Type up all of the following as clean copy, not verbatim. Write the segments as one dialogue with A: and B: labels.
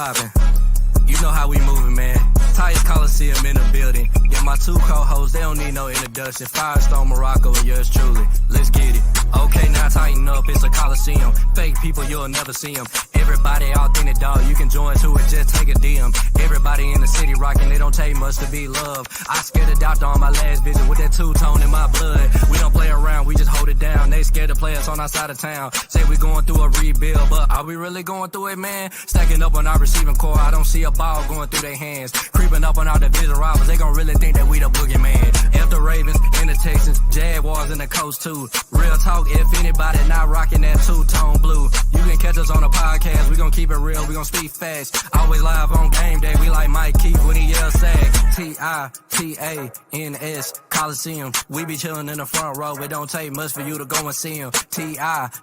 A: poppin'. You know how we moving, man. Titans Colosseum in the building. Yeah, my two co-hosts, they don't need no introduction. Firestone Morocco and yours truly. Let's get it. Okay, now tighten up, it's a Colosseum. Fake people, you'll never see them. Everybody authentic, dog, you can join to it, just take a DM. Everybody in the city rocking, it don't take much to be loved. I scared the doctor on my last visit with that two-tone in my blood. We don't play around, we just hold it down. They scared to play us on our side of town. Say we going through a rebuild, but are we really going through it, man? Stacking up on our receiving core, I don't see a ball going through their hands. Creeping up on our division rivals, they gon' really think that we the boogeyman. F the Ravens and the Texans, Jaguars and the Colts too. Real talk, if anybody not rocking that two-tone blue, you can catch us on a podcast. We gon' keep it real, we gon' speak fast. Always live on game day, we like Mike Keith when he yells sag. Titans Colosseum, we be chillin' in the front row. It don't take much for you to go and see him. Titans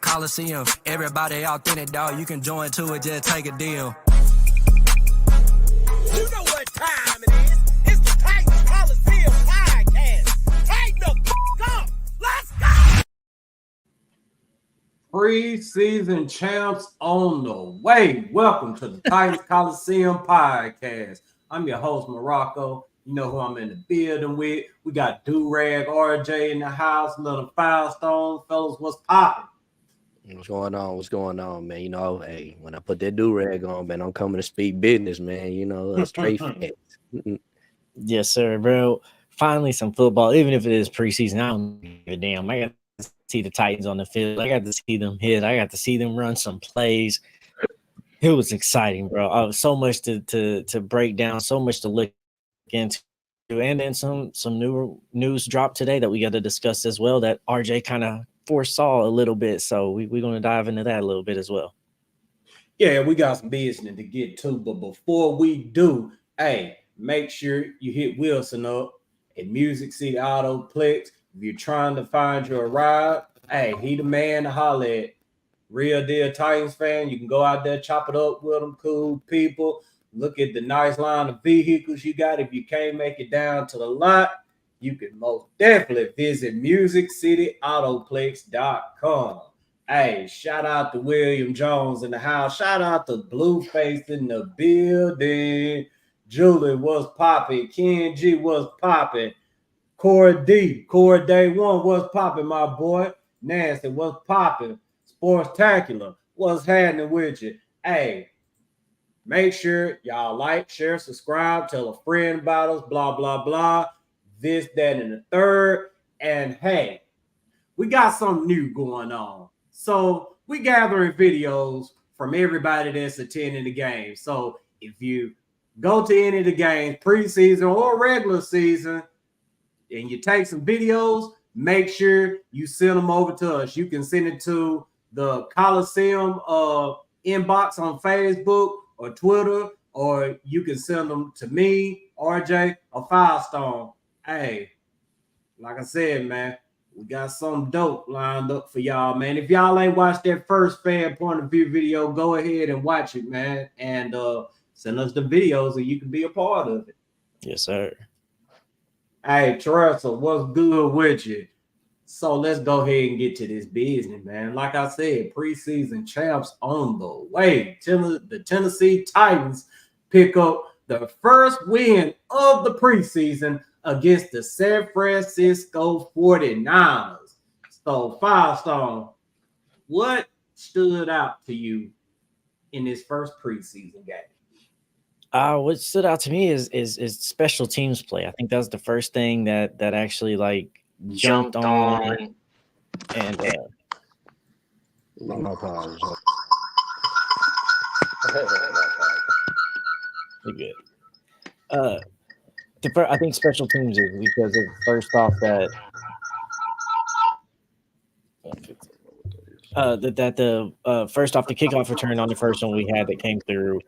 A: Colosseum, everybody authentic, dog. You can join to it, just take a deal.
B: You know what time it is. It's the Titans Colosseum Podcast. Tighten the f*** up. Let's go.
C: Preseason champs on the way. Welcome to the Titans Colosseum Podcast. I'm your host, Morocco. You know who I'm in the building with. We got Do-Rag RJ in the house, little Firestone. Fellas, what's poppin'?
D: What's going on? What's going on, man? You know, hey, when I put that do-rag on, man, I'm coming to speak business, man. You know, straight facts.
E: Yes, sir, bro. Finally, some football, even if it is preseason. I don't give a damn. I got to see the Titans on the field. I got to see them hit. I got to see them run some plays. It was exciting, bro. So much to break down, so much to look into. And then some new news dropped today that we got to discuss as well that RJ kind of foresaw a little bit. So we're going to dive into that a little bit as well.
C: Yeah, we got some business to get to. But before we do, hey, make sure you hit Wilson up at Music City Autoplex. If you're trying to find your ride, hey, he the man to holler at. Real deal Titans fan. You can go out there, chop it up with them, cool people. Look at the nice line of vehicles you got. If you can't make it down to the lot, you can most definitely visit MusicCityAutoplex.com. Hey, shout out to William Jones in the house. Shout out to Blueface in the building. Julie was popping. Ken G was popping. Corey Day 1 was popping, my boy. Nancy was popping. Sportacular, what's happening with you? Hey, make sure y'all like, share, subscribe, tell a friend about us, blah, blah, blah. This, that, and the third. And hey, we got something new going on. So we gathering videos from everybody that's attending the game. So if you go to any of the games, preseason or regular season, and you take some videos, make sure you send them over to us. You can send it to the Coliseum inbox on Facebook or Twitter, or you can send them to me, RJ, or Firestone. Hey, like I said, man, we got some dope lined up for y'all, man. If y'all ain't watched that first fan point of view video, go ahead and watch it, man, and send us the videos so you can be a part of it.
E: Yes, sir.
C: Hey, Teresa, what's good with you? So let's go ahead and get to this business, man. Like I said, preseason champs on the way. The Tennessee Titans pick up the first win of the preseason against the San Francisco 49ers. So, Firestone, what stood out to you in this first preseason game?
E: What stood out to me is special teams play. I think that was the first thing that actually like jumped on. And
D: No problem.
E: You're good. I think special teams is because of first off that first off the kickoff return on the first one we had that came through.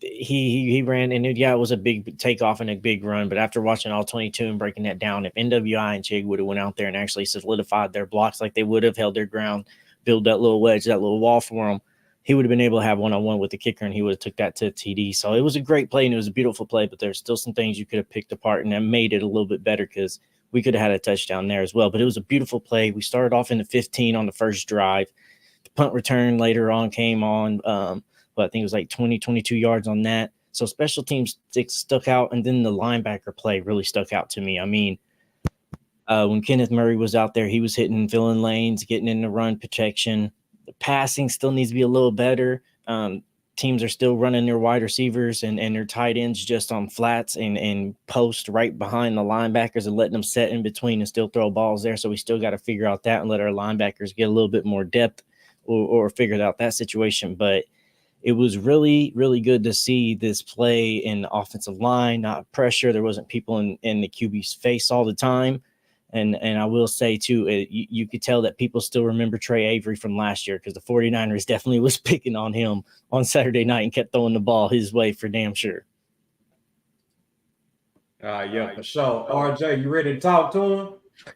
E: He ran, and it was a big takeoff and a big run. But after watching all 22 and breaking that down, if NWI and Chig would have went out there and actually solidified their blocks like they would have, held their ground, build that little wedge, that little wall for him, he would have been able to have one-on-one with the kicker, and he would have took that to TD. So it was a great play, and it was a beautiful play, but there's still some things you could have picked apart, and that made it a little bit better because we could have had a touchdown there as well. But it was a beautiful play. We started off in the 15 on the first drive. punt return later on came on, but I think it was like 22 yards on that. So special teams stuck out, and then the linebacker play really stuck out to me. I mean, when Kenneth Murray was out there, he was filling lanes, getting in the run protection. The passing still needs to be a little better. Teams are still running their wide receivers and their tight ends just on flats and post right behind the linebackers and letting them set in between and still throw balls there. So we still got to figure out that and let our linebackers get a little bit more depth or figure out that situation. But it was really, really good to see this play in the offensive line, not pressure. There wasn't people in the QB's face all the time. And I will say, too, you could tell that people still remember Trey Avery from last year because the 49ers definitely was picking on him on Saturday night and kept throwing the ball his way for damn sure.
C: Yeah, for sure. RJ, you ready to talk to him?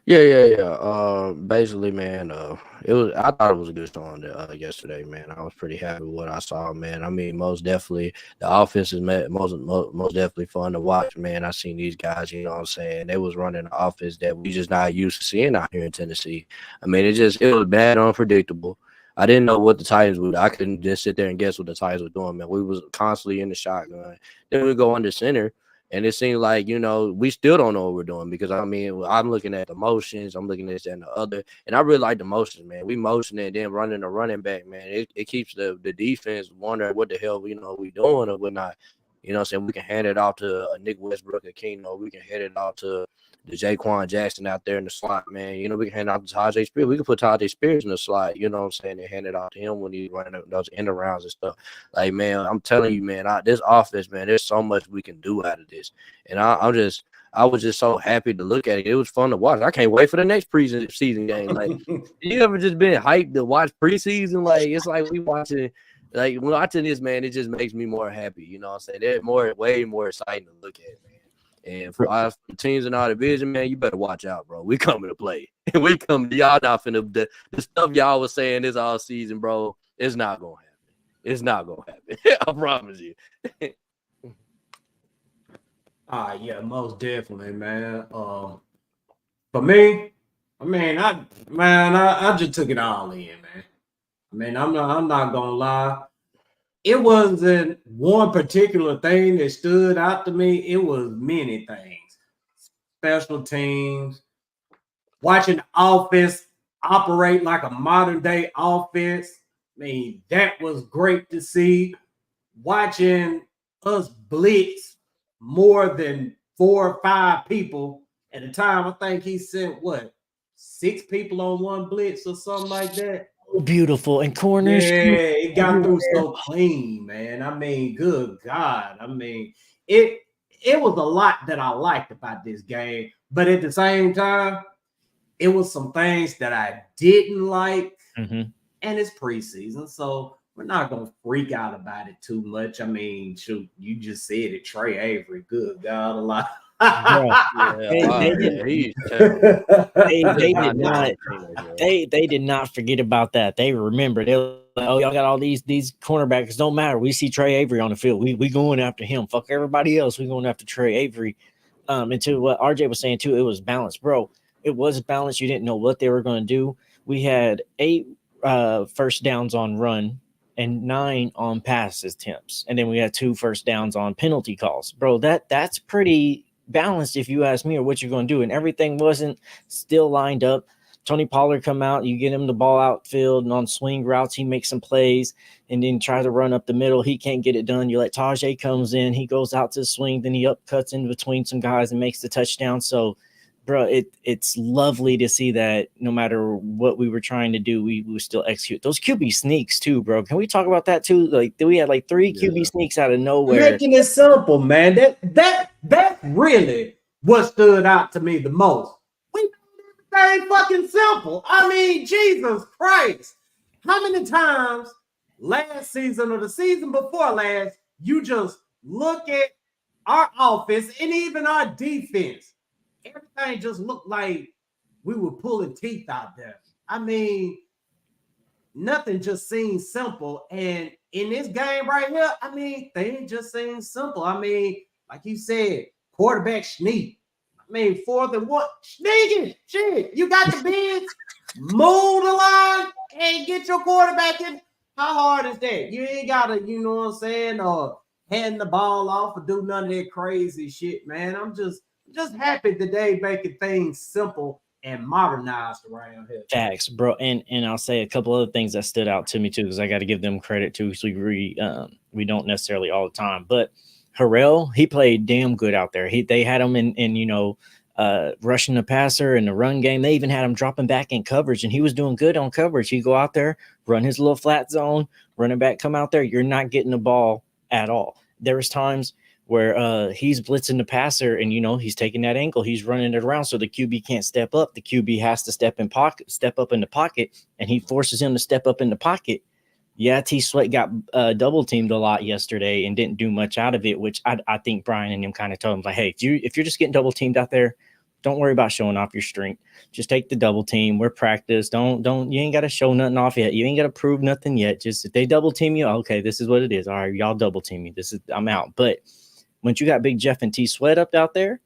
D: Yeah. Basically, man, I thought it was a good song yesterday, man. I was pretty happy with what I saw, man. I mean, most definitely the offense is most definitely fun to watch, man. I seen these guys, you know what I'm saying? They was running an offense that we just not used to seeing out here in Tennessee. I mean, it was bad, unpredictable. I didn't know what the Titans would. I couldn't just sit there and guess what the Titans were doing, man. We was constantly in the shotgun. Then we go under center. And it seems like, you know, we still don't know what we're doing because, I mean, I'm looking at the motions. I'm looking at this and the other. And I really like the motions, man. We motioning and then running the running back, man. It keeps the defense wondering what the hell, we doing or whatnot. You know what I'm saying? We can hand it off to Nick Westbrook or Keno. We can hand it off to the Jaquan Jackson out there in the slot, man. You know, we can hand it off to Tajay Spears. We can put Tajay Spears in the slot, you know what I'm saying, and hand it off to him when he's running those end arounds and stuff. Like, man, I'm telling you, man, this offense, man, there's so much we can do out of this. And I was just so happy to look at it. It was fun to watch. I can't wait for the next preseason game. Like, you ever just been hyped to watch preseason? Like, it's like we watching this, man, it just makes me more happy. You know what I'm saying? They're way more exciting to look at, man. And for our teams in our division, man, you better watch out, bro. We coming to play. We coming. Y'all not finna the stuff y'all was saying this all season, bro. It's not gonna happen. It's not gonna happen. I promise you.
C: Yeah, most definitely, man. For me, I mean, I just took it all in, man. I mean, I'm not gonna lie. It wasn't one particular thing that stood out to me. It was many things. Special teams, watching the offense operate like a modern day offense. I mean, that was great to see. Watching us blitz more than 4 or 5 people at a time. I think he sent 6 people on one blitz or something like that.
E: Beautiful and corners.
C: Yeah, it got through so clean, man. I mean, good God. I mean, it was a lot that I liked about this game, but at the same time, it was some things that I didn't like, and it's preseason, so we're not gonna freak out about it too much. I mean, shoot, you just said it, Trey Avery. Good God, a lot.
E: They did not forget about that. They remembered. They were like, oh, y'all got all these cornerbacks. Don't matter. We see Trey Avery on the field. We going after him. Fuck everybody else. We going after Trey Avery. And to what RJ was saying too, it was balanced, bro. It was balanced. You didn't know what they were going to do. We had 8 first downs on run and 9 on pass attempts, and then we had 2 first downs on penalty calls, bro. That's pretty balanced if you ask me, or what you're going to do. And everything wasn't still lined up. Tony Pollard come out, you get him the ball outfield, and on swing routes he makes some plays and then try to run up the middle. He can't get it done. You let Tajay comes in, he goes out to the swing, then he upcuts in between some guys and makes the touchdown. So bro, it's lovely to see that no matter what we were trying to do, we would still execute. Those QB sneaks too, bro. Can we talk about that too? Like, we had like 3 QB sneaks out of nowhere.
C: Making it simple, man. That really what stood out to me the most. We made everything fucking simple. I mean, Jesus Christ. How many times last season or the season before last, you just look at our offense and even our defense, everything just looked like we were pulling teeth out there. I mean, nothing just seemed simple. And in this game right here, I mean, they just seem simple. I mean, like you said, quarterback sneak. I mean, 4th and 1, sneaking. Shit, you got the bids. move the line and get your quarterback in. How hard is that? You ain't gotta, you know what I'm saying, hand the ball off or do none of that crazy shit, man. I'm just happy today making things simple and modernized around here.
E: Facts, bro. And I'll say a couple other things that stood out to me too, because I got to give them credit too. So we don't necessarily all the time, but Harrell, he played damn good out there. They had him in rushing the passer and the run game. They even had him dropping back in coverage, and he was doing good on coverage. He'd go out there, run his little flat zone, running back, come out there. You're not getting the ball at all. There was times where he's blitzing the passer and, he's taking that ankle. He's running it around so the QB can't step up. The QB has to step up in the pocket, and he forces him to step up in the pocket. Yeah, T. Sweat got double teamed a lot yesterday and didn't do much out of it, which I think Brian and him kind of told him, like, hey, if you're just getting double teamed out there, don't worry about showing off your strength. Just take the double team. We're practice. You ain't got to show nothing off yet. You ain't got to prove nothing yet. Just if they double team you, okay, this is what it is. All right, y'all double team me. I'm out. But once you got Big Jeff and T. Sweat up out there,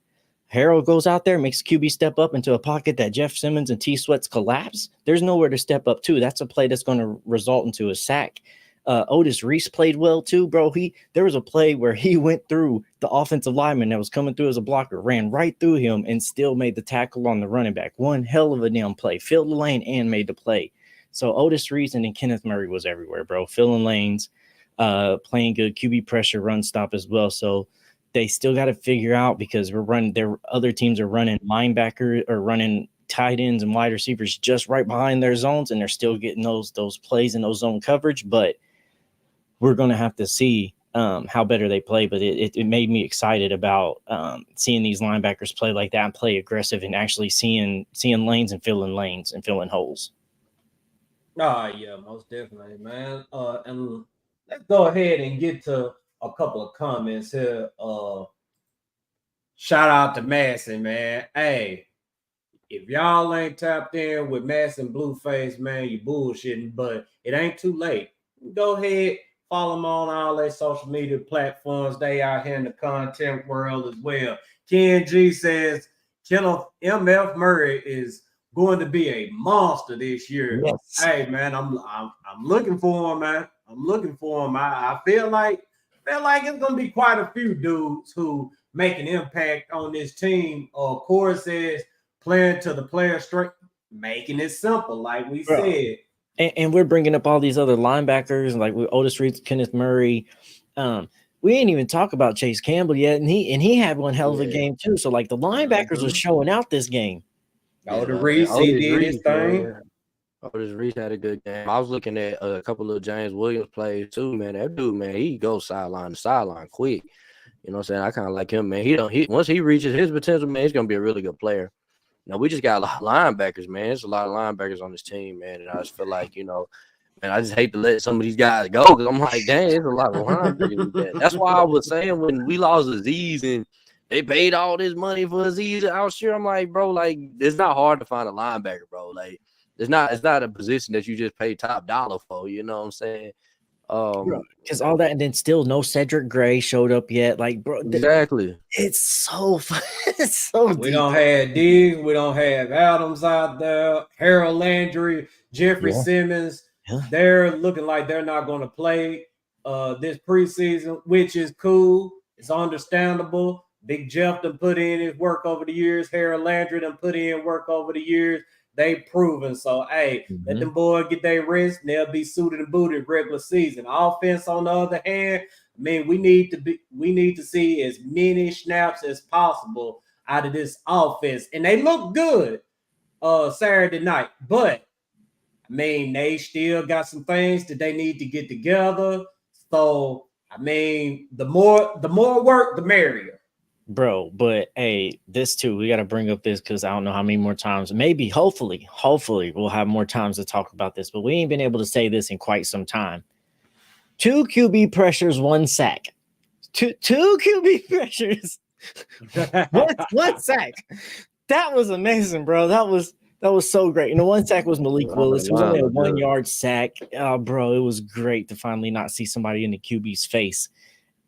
E: Harold goes out there, makes QB step up into a pocket that Jeff Simmons and T. Sweat's collapse. There's nowhere to step up to. That's a play that's going to result into a sack. Otis Reese played well too, bro. There was a play where he went through the offensive lineman that was coming through as a blocker, ran right through him, and still made the tackle on the running back. One hell of a damn play. Filled the lane and made the play. So Otis Reese and then Kenneth Murray was everywhere, bro. Filling lanes, playing good QB pressure, run stop as well. So they still got to figure out, because their other teams are running linebacker or running tight ends and wide receivers just right behind their zones, and they're still getting those plays in those zone coverage. But we're going to have to see how better they play. But it made me excited about seeing these linebackers play like that and play aggressive, and actually seeing lanes and filling holes.
C: Oh, yeah, most definitely, man. And let's go ahead and get to a couple of comments here. Shout out to Masson, man. Hey, if y'all ain't tapped in with Masson Blueface, man, you bullshitting, but it ain't too late. Go ahead, follow them on all their social media platforms. They out here in the content world as well. Ken G says Kenneth MF Murray is going to be a monster this year.
E: Yes.
C: Hey, man, I'm looking for him, man. I'm looking for him. I feel like it's gonna be quite a few dudes who make an impact on this team. Corey says playing to the player strength, making it simple, like we said.
E: And we're bringing up all these other linebackers, like with Otis Reese, Kenneth Murray. We ain't even talk about Chase Campbell yet, and he had one hell of a game too. So like the linebackers was showing out this game.
C: Otis Reese, he did his thing.
D: Otis Reese had a good game. I was looking at a couple of James Williams plays too, man. That dude, man, he goes sideline to sideline quick. You know what I'm saying? I kind of like him, man. Once he reaches his potential, man, he's gonna be a really good player. Now we just got a lot of linebackers, man. There's a lot of linebackers on this team, man. And I just feel like, man, I just hate to let some of these guys go, because I'm like, dang, there's a lot of linebackers. That's why I was saying when we lost Aziz and they paid all this money for Aziz out here, I'm like, bro, like, it's not hard to find a linebacker, bro. Like, it's not a position that you just pay top dollar for, you know what I'm saying?
E: Because all that, and then still no Cedric Gray showed up yet. Like, bro,
D: exactly.
E: It's so fun. It's so
C: we don't have Diggs, we don't have Adams out there, Harold Landry, Jeffrey Simmons.
E: Yeah.
C: They're looking like they're not going to play this preseason, which is cool. It's understandable. Big Jeff done put in his work over the years. Harold Landry done put in work over the years. They proven. So, hey, let them boys get their rest, and they'll be suited and booted regular season. Offense, on the other hand, I mean, we need to see as many snaps as possible out of this offense. And they look good Saturday night. But, I mean, they still got some things that they need to get together. So, I mean, the more work, the merrier.
E: Bro, but hey, this too, we got to bring up this because I don't know how many more times, maybe, hopefully, we'll have more times to talk about this, but we ain't been able to say this in quite some time. 2 QB pressures, 1 sack. Two QB pressures, one sack. That was amazing, bro. That was so great. And the 1 sack was Malik Willis. It was only a 1 yard sack. Oh, bro, it was great to finally not see somebody in the QB's face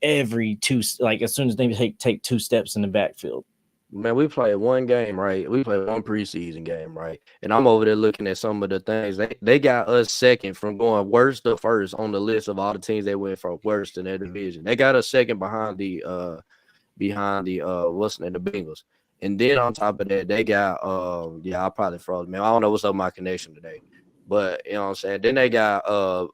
E: every 2, like as soon as they take 2 steps in the backfield.
D: Man, we played one game, right? We played one preseason game, right? And I'm over there looking at some of the things. They got us second from going worst to first on the list of all the teams they went from worst in their division. They got us second behind the what's the Bengals. And then on top of that, they got I probably froze, man. I don't know what's up with my connection today. But you know what I'm saying? Then they got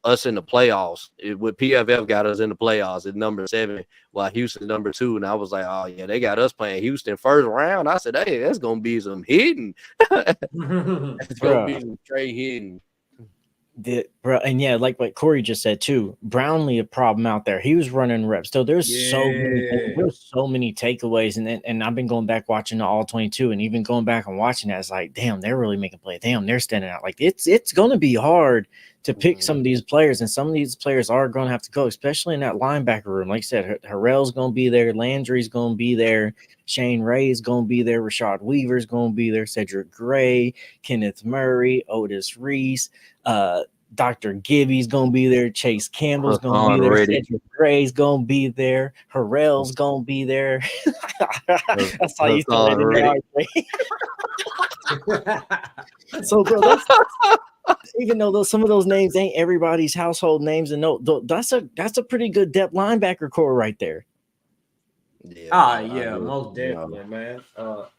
D: us in the playoffs. With PFF got us in the playoffs at number 7, while Houston number 2. And I was like, oh yeah, they got us playing Houston first round. I said, hey, that's gonna be some hitting. It's gonna be some straight hitting.
E: And yeah, like what Corey just said too, Brownlee a problem out there. He was running reps. So there's so many takeaways, and I've been going back watching the all 22, and even going back and watching that, it's like, damn, they're really making plays. Damn, they're standing out. Like it's gonna be hard to pick some of these players, and some of these players are gonna have to go, especially in that linebacker room. Like I said, Harrell's gonna be there, Landry's gonna be there, Shane Ray's gonna be there, Rashad Weaver's gonna be there, Cedric Gray, Kenneth Murray, Otis Reese, Dr. Gibby's gonna be there, Chase Campbell's gonna be there, Cedric Gray's gonna be there, Harrell's gonna be there. That's how you throw it. So, bro, even though some of those names ain't everybody's household names, and that's a pretty good depth linebacker core right there.
C: Yeah, most definitely, man.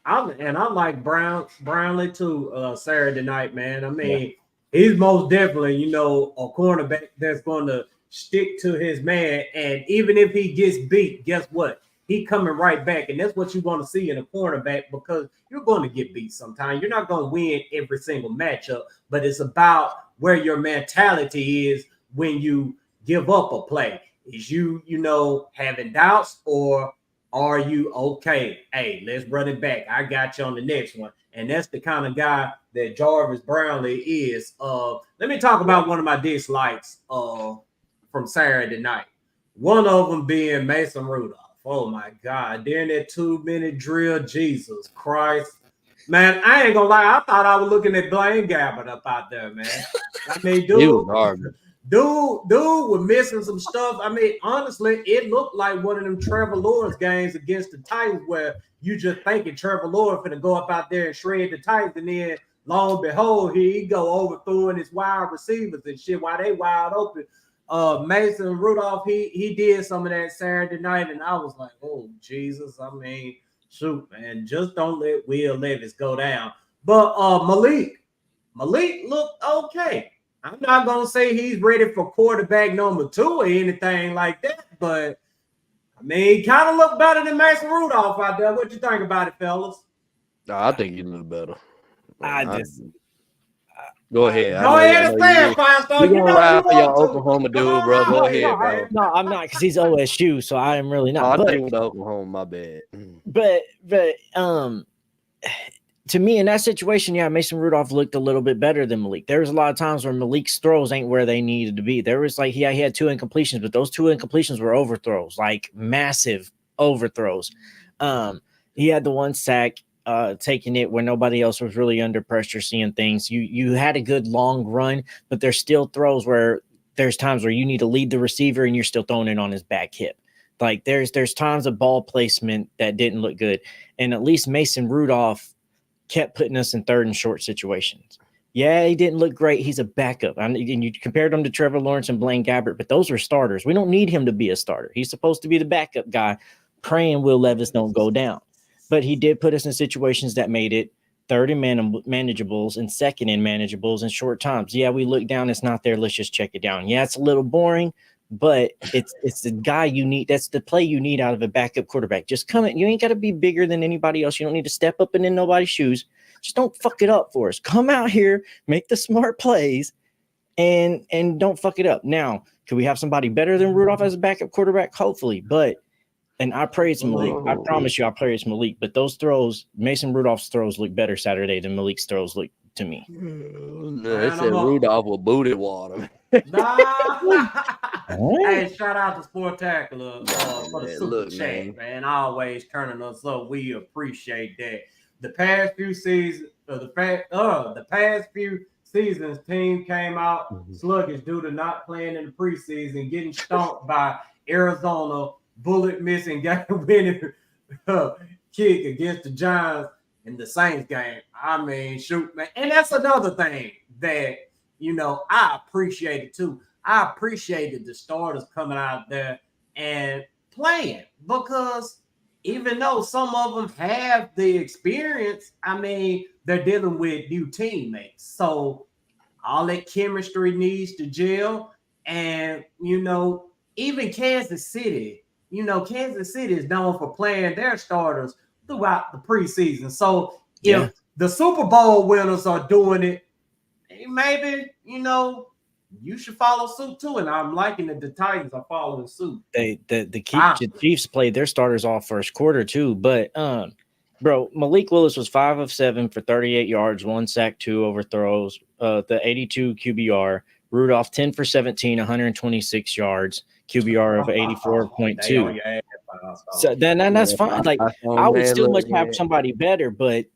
C: I'm like Brownlee too. Saturday night, man. I mean, he's most definitely, a cornerback that's going to stick to his man, and even if he gets beat, guess what? He coming right back, and that's what you want to see in a cornerback, because you're going to get beat sometimes. You're not going to win every single matchup, but it's about where your mentality is when you give up a play. Is you having doubts, or are you okay? Hey, let's run it back. I got you on the next one. And that's the kind of guy that Jarvis Brownlee is. Let me talk about one of my dislikes from Saturday night. One of them being Mason Rudolph. Oh, my God. During that 2-minute drill, Jesus Christ. Man, I ain't going to lie. I thought I was looking at Blaine Gabbert up out there, man. I mean, dude was missing some stuff. I mean, honestly, it looked like one of them Trevor Lawrence games against the Titans where you just thinking Trevor Lawrence finna go up out there and shred the Titans, and then lo and behold, here he go overthrowing his wide receivers and shit while they wide open. Mason Rudolph, he did some of that Saturday night, and I was like, oh, Jesus. I mean, shoot, man, just don't let Will Levis go down. But Malik looked okay. I'm not going to say he's ready for quarterback number 2 or anything like that, but, I mean, he kind of looked better than Mason Rudolph out there. What you think about it, fellas?
D: I think he looked better.
C: Go ahead. Go ahead and say it, Firestone.
D: You ride for your Oklahoma dude, bro. Go ahead, bro.
E: No, I'm not, because he's OSU, so I am really not.
D: I think with Oklahoma, my bad.
E: But to me, in that situation, Mason Rudolph looked a little bit better than Malik. There was a lot of times where Malik's throws ain't where they needed to be. There was he had 2 incompletions, but those 2 incompletions were overthrows, like massive overthrows. He had the 1 sack, taking it where nobody else was really under pressure, seeing things. You had a good long run, but there's still throws where there's times where you need to lead the receiver and you're still throwing it on his back hip. Like there's times of ball placement that didn't look good. And at least Mason Rudolph kept putting us in 3rd and short situations. Yeah, he didn't look great. He's a backup. And you compared him to Trevor Lawrence and Blaine Gabbert, but those are starters. We don't need him to be a starter. He's supposed to be the backup guy, praying Will Levis don't go down. But he did put us in situations that made it 3rd and manageables and 2nd and manageables in short times. Yeah, we look down. It's not there. Let's just check it down. Yeah, it's a little boring, but it's the guy you need. That's the play you need out of a backup quarterback. Just come in. You ain't got to be bigger than anybody else. You don't need to step up and in nobody's shoes. Just don't fuck it up for us. Come out here, make the smart plays, and don't fuck it up. Now, could we have somebody better than Rudolph as a backup quarterback? Hopefully, and I praise Malik. I promise you, I praise Malik. But those throws, Mason Rudolph's throws look better Saturday than Malik's throws look to me.
D: They said Rudolph will booty water.
C: Hey, shout out to Sportacular for the super chat, man. Always turning us up. We appreciate that. The past few seasons, team came out sluggish due to not playing in the preseason, getting stomped by Arizona, bullet missing, game winning kick against the Giants in the Saints game. I mean, shoot, man. And that's another thing that, I appreciated too. I appreciated the starters coming out there and playing, because even though some of them have the experience, I mean, they're dealing with new teammates. So all that chemistry needs to gel. And, even Kansas City, Kansas City is known for playing their starters throughout the preseason. So if the Super Bowl winners are doing it, maybe, you should follow suit too. And I'm liking that the Titans are following suit.
E: The Chiefs played their starters all first quarter too. But bro, Malik Willis was 5 of 7 for 38 yards, 1 sack, 2 overthrows, the 82 QBR. Rudolph 10 for 17, 126 yards, QBR of 84.2. So then that's fine. Like, I would still much have somebody better, but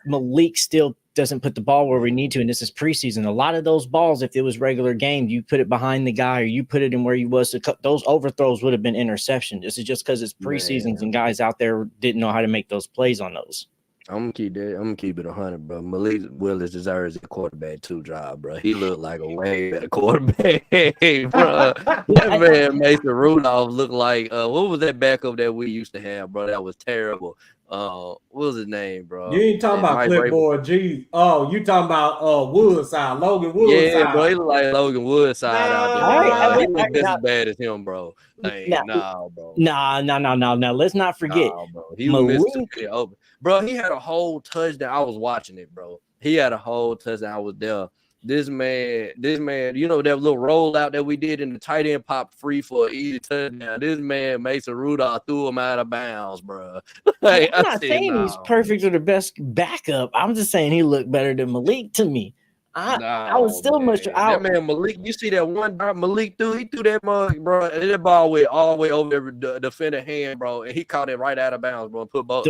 E: Malik still doesn't put the ball where we need to, and this is preseason. A lot of those balls, if it was regular game, you put it behind the guy or you put it in where you was. Those overthrows would have been interception. This is just because it's preseasons and guys out there didn't know how to make those plays on those.
D: I'm gonna keep it 100, bro. Malik Willis deserves a quarterback 2 job, bro. He looked like a way better quarterback, bro. That man Mason Rudolph looked like what was that backup that we used to have, bro? That was terrible. What was his name, bro?
C: You ain't talking about Clipboard G. Oh, you talking about Woodside, Logan Woodside.
D: Yeah, bro, he look like Logan Woodside out there. He look just as bad as him, bro. Like, bro.
E: Nah. Let's not forget.
D: Bro. He was open. Bro, he had a whole touchdown. I was watching it, bro. He had a whole touchdown. I was there. This man, that little rollout that we did in the tight end popped free for an easy touchdown. This man, Mason Rudolph, threw him out of bounds, bro.
E: I'm not saying he's perfect or the best backup. I'm just saying he looked better than Malik to me. I was still much out.
D: That man Malik, you see that one dart Malik threw? He threw that mug, bro. And that ball went all the way over the defender hand, bro. And he caught it right out of bounds, bro. And put both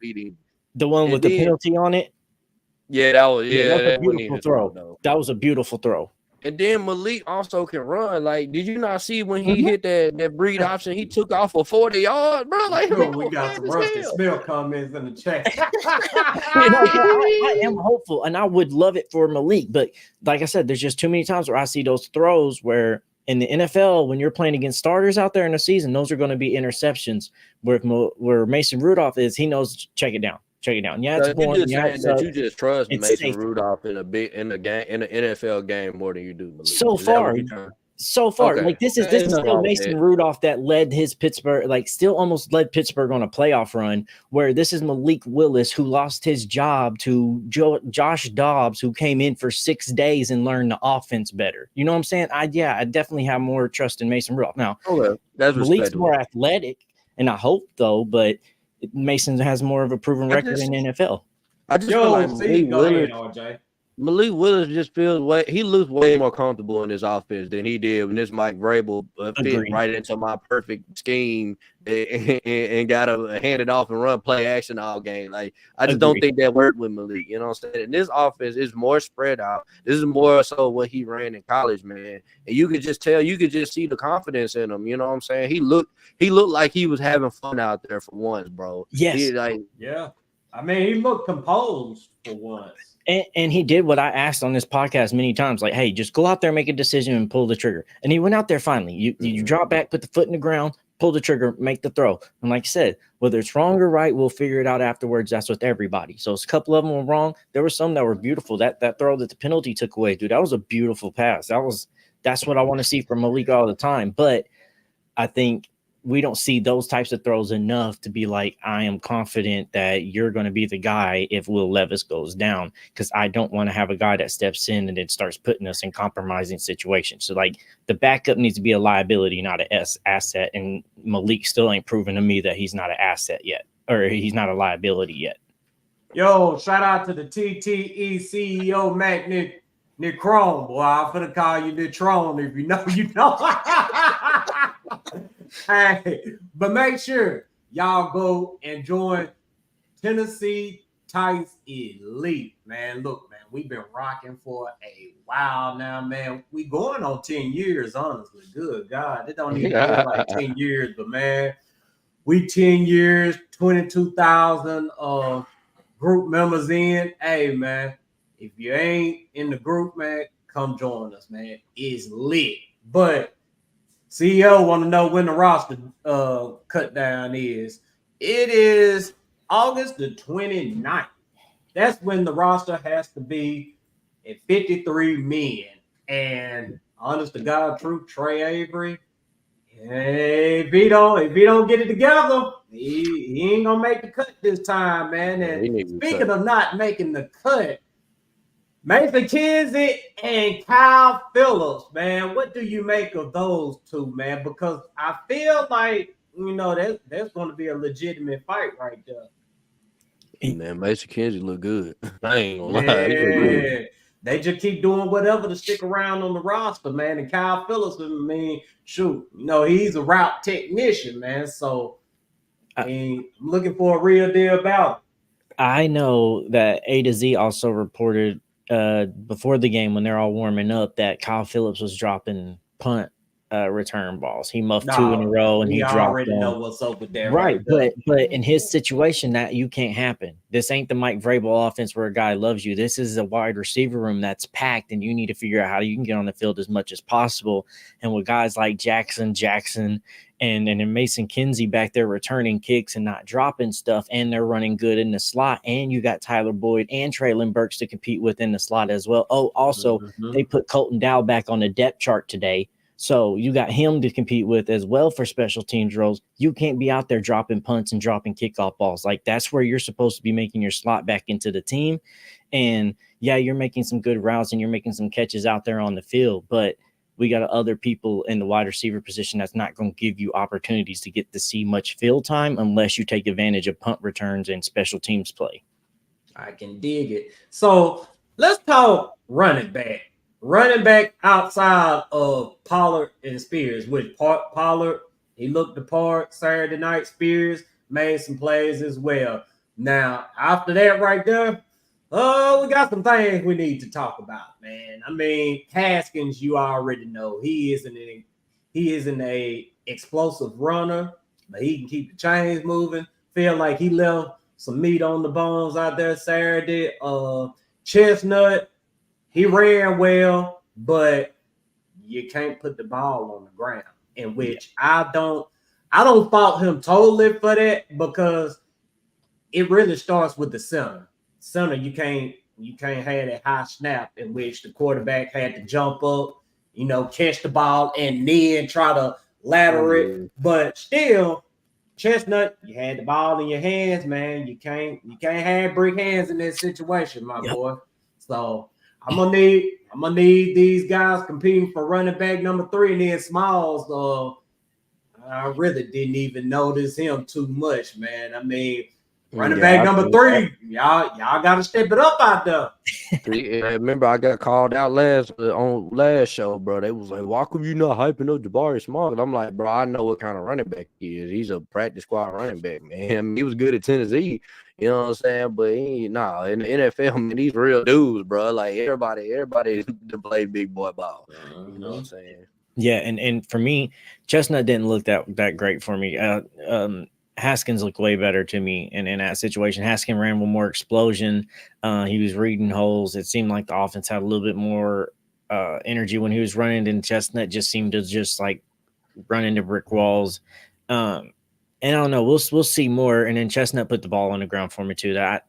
D: feet in.
E: The one with the penalty on it.
D: Yeah, that was
E: a beautiful throw. That was a beautiful throw.
D: And then Malik also can run. Like, did you not see when he hit that breed option? He took off for 40 yards, bro. Like,
C: we got some Rusty Smell comments in the chat.
E: I am hopeful, and I would love it for Malik. But like I said, there's just too many times where I see those throws where in the NFL, when you're playing against starters out there in the season, those are going to be interceptions. Where Mason Rudolph is, he knows check it down. Yeah, it's boring.
D: You just trust Mason Rudolph in an NFL game more than you do Malik.
E: So far,
D: okay.
E: Like this is still Mason Rudolph that led his Pittsburgh, like still almost led Pittsburgh on a playoff run. Where this is Malik Willis who lost his job to Josh Dobbs, who came in for 6 days and learned the offense better. You know what I'm saying? I definitely have more trust in Mason Rudolph. Now,
D: that's
E: Malik's more athletic, and I hope though, but Mason has more of a proven record in the NFL.
D: I just feel like Malik Willis just feels he looks way more comfortable in this offense than he did when this Mike Vrabel fit right into my perfect scheme and got to hand it off and run play action all game. Like, I just don't think that worked with Malik. You know what I'm saying? And this offense is more spread out. This is more so what he ran in college, man. And you could just tell, you could just see the confidence in him. You know what I'm saying? He looked like he was having fun out there for once, bro.
E: Yes.
C: I mean, he looked composed for once.
E: And he did what I asked on this podcast many times, like, hey, just go out there, make a decision, and pull the trigger. And he went out there finally. You drop back, put the foot in the ground, pull the trigger, make the throw. And like I said, whether it's wrong or right, we'll figure it out afterwards. That's with everybody. So a couple of them were wrong. There were some that were beautiful. That throw that the penalty took away, dude, that was a beautiful pass. That's what I want to see from Malik all the time. But I think we don't see those types of throws enough to be like, I am confident that you're going to be the guy if Will Levis goes down, because I don't want to have a guy that steps in and then starts putting us in compromising situations. So, like, the backup needs to be a liability, not an asset. And Malik still ain't proven to me that he's not an asset yet, or he's not a liability yet.
C: Yo, shout out to the TTE CEO, Mac Nick Chrome. Boy, I'm going to call you Nick Chrome if you know, you know. Hey, but make sure y'all go and join Tennessee Titans Elite, man. Look, man, we've been rocking for a while now, man. We going on 10 years, honestly. Good God, it don't even feel like 10 years, but man, we 10 years, 22,000 group members in. Hey, man, if you ain't in the group, man, come join us, man. It's lit. But CEO want to know when the roster cut down is. It is August the 29th. That's when the roster has to be at 53 men. And honest to God, truth, Trey Avery, if he don't get it together, he ain't gonna make the cut this time, man. And speaking of not making the cut, Mason Kinsey and Kyle Phillips, man, what do you make of those two, man? Because I feel like, there's going to be a legitimate fight right there.
D: Man, Mason Kinsey look good. I ain't gonna lie.
C: Yeah. They just keep doing whatever to stick around on the roster, man. And Kyle Phillips, I mean, shoot, he's a route technician, man. So, I'm looking for a real deal about it.
E: I know that A to Z also reported before the game when they're all warming up that Kyle Phillips was dropping punt return balls. He muffed 2 in a row and he dropped
C: already
E: them.
C: know what's up with that.
E: Right. But in his situation, that you can't happen. This ain't the Mike Vrabel offense where a guy loves you. This is a wide receiver room that's packed, and you need to figure out how you can get on the field as much as possible. And with guys like Jackson, and Mason Kinsey back there returning kicks and not dropping stuff, and they're running good in the slot, and you got Tyler Boyd and Traylon Burks to compete with in the slot as well. Oh, also, they put Colton Dow back on the depth chart today. So you got him to compete with as well for special teams roles. You can't be out there dropping punts and dropping kickoff balls. Like, that's where you're supposed to be making your slot back into the team. And yeah, you're making some good routes and you're making some catches out there on the field, but we got other people in the wide receiver position that's not going to give you opportunities to get to see much field time unless you take advantage of punt returns and special teams play.
C: I can dig it. So let's talk running back. Running back outside of Pollard and Spears, which Pollard, he looked the part Saturday night. Spears made some plays as well. Now, after that right there, we got some things we need to talk about, man. I mean, Haskins, you already know he isn't a explosive runner, but he can keep the chains moving. Feel like he left some meat on the bones out there Saturday. Chestnut, he ran well, but you can't put the ball on the ground. In which I don't fault him totally for that, because it really starts with the center. Center, you can't have that high snap in which the quarterback had to jump up, catch the ball and then try to ladder it. But still, Chestnut, you had the ball in your hands, man. You can't have brick hands in this situation, my boy. So I'm gonna need these guys competing for running back number 3, and then Smalls. I really didn't even notice him too much, man. I mean, running back number 3, y'all got to step it up out there.
D: I remember I got called out on last show, bro. They was like, "Why come you not hyping up Jabari Smalls?" And I'm like, bro, I know what kind of running back he is. He's a practice squad running back, man. I mean, he was good at Tennessee, you know what I'm saying? But in the NFL, man, these real dudes, bro. Like everybody to play big boy ball. You know what I'm saying?
E: Yeah, and for me, Chestnut didn't look that great for me. Haskins looked way better to me in that situation. Haskins ran with more explosion. He was reading holes. It seemed like the offense had a little bit more energy when he was running, and Chestnut just seemed to just like run into brick walls. And I don't know. We'll see more. And then Chestnut put the ball on the ground for me too. That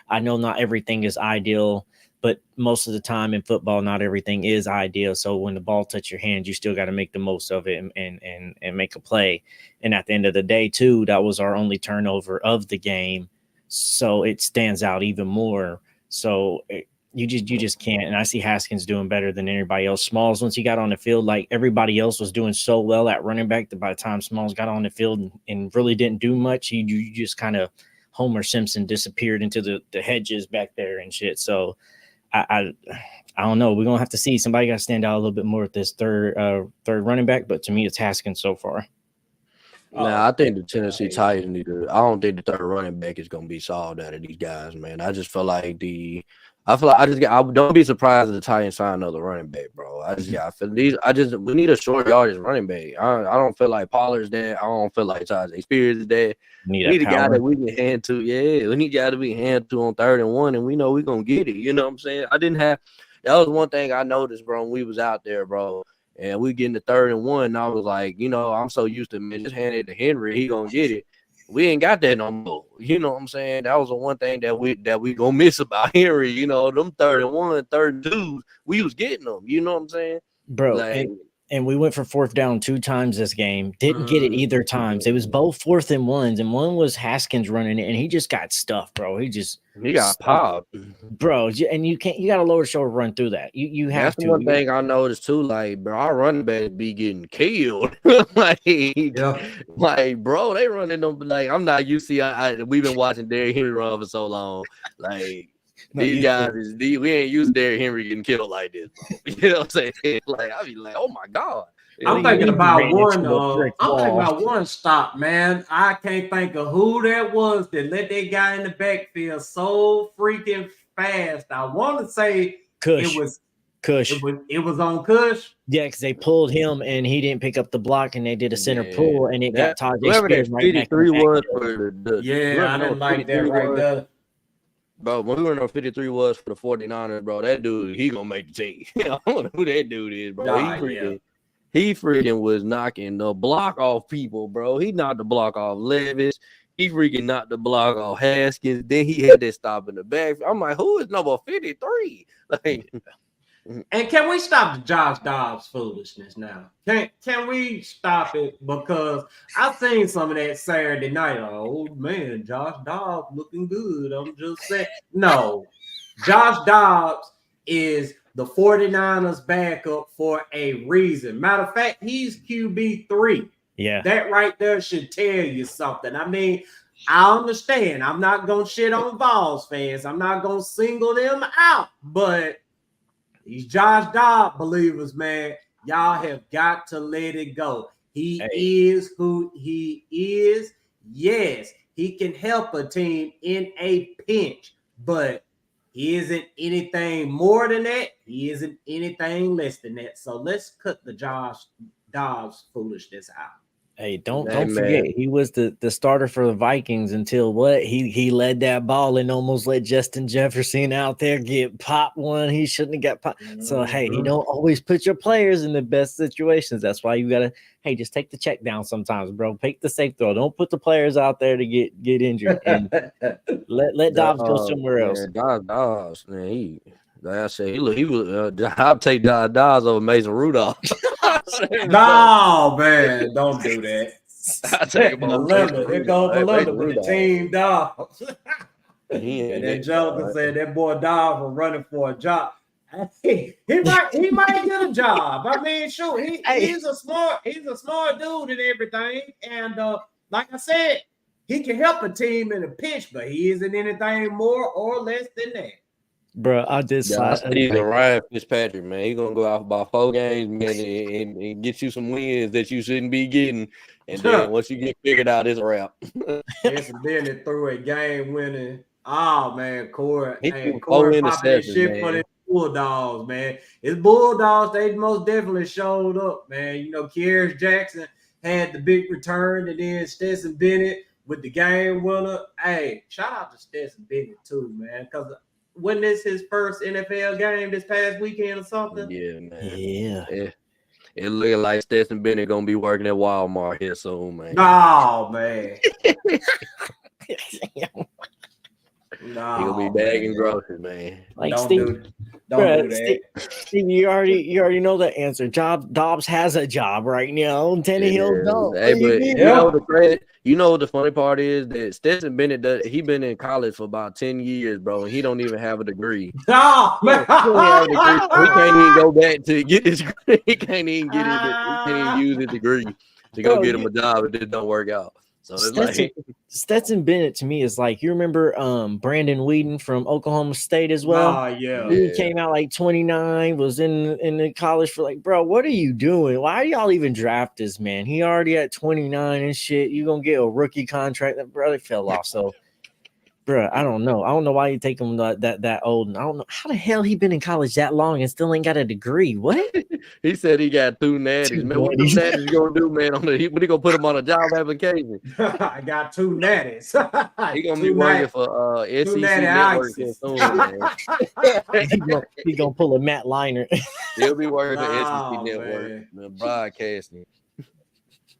E: I know not everything is ideal, but most of the time in football, not everything is ideal. So when the ball touches your hands, you still got to make the most of it and make a play. And at the end of the day, too, that was our only turnover of the game. So it stands out even more. So you just can't. And I see Haskins doing better than anybody else. Smalls, once he got on the field, like everybody else was doing so well at running back that by the time Smalls got on the field and really didn't do much, you just kind of Homer Simpson disappeared into the hedges back there and shit. So I don't know. We're gonna have to see. Somebody got to stand out a little bit more with this third running back, but to me, it's Haskins so far.
D: Nah, I think the Tennessee Titans need to. I don't think the third running back is gonna be solved out of these guys, man. I just feel like I don't be surprised if the Titans sign another running back, bro. We need a short yardage running back. I don't feel like Pollard's there. I don't feel like Tajay Spears is there. We need a guy that we can hand to. Yeah, we need a guy to be hand to on 3rd and 1, and we know we're gonna get it. You know what I'm saying? That was one thing I noticed, bro, when we was out there, bro. And we getting the 3rd and 1, and I was like, I'm so used to, man, just hand it to Henry, he gonna get it. We ain't got that no more. You know what I'm saying? That was the one thing that we gonna miss about Henry. Them 3rd and 1, 3rd and 2, we was getting them. You know what I'm saying,
E: bro?
D: Like,
E: and we went for 4th down 2 times this game. Didn't get it either times. It was both 4th and 1s, and one was Haskins running it, and he just got stuffed, bro. He got
D: popped,
E: bro. And you got to lower shoulder run through that. You have
D: That's
E: to.
D: One thing I noticed too, like, bro, our running backs be getting killed. like, bro, they running them. Like, I'm not used to. We've been watching Derrick Henry run for so long. Like, these guys we ain't used to Derrick Henry getting killed like this, bro. You know what I'm saying? Like, I be like, oh my god.
C: I'm thinking about one stop, man. I can't think of who that was that let that guy in the backfield so freaking fast. I want to say
E: Cush.
C: It was
E: Cush.
C: It was on Cush.
E: Yeah, because they pulled him and he didn't pick up the block, and they did a center pull, and it got Tajay
D: whoever
E: Spears
D: that
E: right back.
D: 53 was for the
C: I didn't like that right there.
D: Bro, when we were on 53 was for the 49ers, bro, that dude, he gonna make the team. I don't know who that dude is, bro. He freaking was knocking the block off people, bro. He knocked the block off Levis. He freaking knocked the block off Haskins. Then he had that stop in the back. I'm like, who is number 53? Like,
C: and can we stop the Josh Dobbs foolishness now? Can we stop it? Because I seen some of that Saturday night. Oh man, Josh Dobbs looking good. I'm just saying. No, Josh Dobbs is the 49ers backup for a reason. Matter of fact, he's QB3.
E: Yeah. That
C: right there should tell you something. I mean, I understand. I'm not going to shit on Vols fans. I'm not going to single them out. But these Josh Dobbs believers, man, y'all have got to let it go. He is who he is. Yes, he can help a team in a pinch, but he isn't anything more than that. He isn't anything less than that. So let's cut the Josh Dobbs foolishness out.
E: Hey, don't forget, he was the starter for the Vikings until what? He led that ball and almost let Justin Jefferson out there get popped one. He shouldn't have got popped. So, hey, you don't always put your players in the best situations. That's why you got to, hey, just take the check down sometimes, bro. Take the safe throw. Don't put the players out there to get injured. And let Dobbs go somewhere else.
D: Dobbs, man, like I said, he was. I'll take Dobbs over Mason Rudolph.
C: No, man, don't do that.
D: I take him over
C: London. It goes to London with the team Dobbs. And then Jonathan said that boy Dobbs was running for a job. He might get a job. I mean, sure, he's a smart dude and everything. And like I said, he can help a team in a pinch, but he isn't anything more or less than that.
E: Bro, I just
D: he's a Ryan Fitzpatrick, man. He's gonna go out for about 4 games, man, and get you some wins that you shouldn't be getting. And then once you get figured out, it's a wrap.
C: Yes, and then they threw a game winning. Oh man, Corey
D: Corey
C: popping shit for the Bulldogs, man. It's Bulldogs. They most definitely showed up, man. You know, Kieran Jackson had the big return, and then Stetson Bennett with the game winner. Hey, shout out to Stetson Bennett too, man, because wasn't this his first NFL game this past weekend or something?
D: Yeah, man.
E: Yeah.
D: It looking like Stetson Bennett gonna be working at Walmart here soon, man.
C: Oh man.
D: No, he gonna be bagging groceries, man.
E: Like
C: don't
E: Steve,
C: do that.
E: Steve, you already know the answer. Dobbs has a job right now. Tannehill don't.
D: Hey, but you know the funny part is that Stetson Bennett he been in college for about 10 years, bro, and he don't even have a degree.
C: No,
D: he can't even go back to get his degree. He can't even use his degree to go get him a job if it don't work out. So it's
E: Stetson Bennett to me is like, you remember Brandon Weeden from Oklahoma State as well?
C: Yeah.
E: He came out like 29, was in the college for like, bro, what are you doing? Why do y'all even draft this man? He already at 29 and shit. You gonna get a rookie contract? That brother fell off. So, bro, I don't know. I don't know why you take him that old. And I don't know how the hell he been in college that long and still ain't got a degree. What?
D: He said he got 2 natties. Man, what the natties gonna do, man? When he gonna put him on a job application?
C: I got 2 natties.
D: He gonna be working for SEC Network soon, man.
E: he gonna pull a Matt Leinart.
D: He'll be working for SEC Network, man, broadcasting.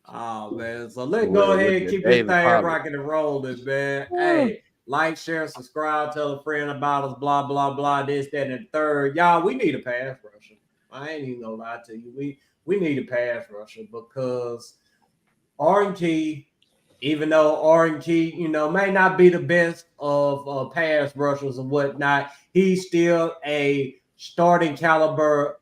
C: Oh man, so let's go ahead and keep this thing rocking and rolling, man. Hey, like, share, subscribe, tell a friend about us, blah, blah, blah, this, that, and the third. Y'all, we need a pass rusher. I ain't even gonna lie to you. We need a pass rusher because R&T, even though R&T, may not be the best of pass rushers and whatnot, he's still a starting caliber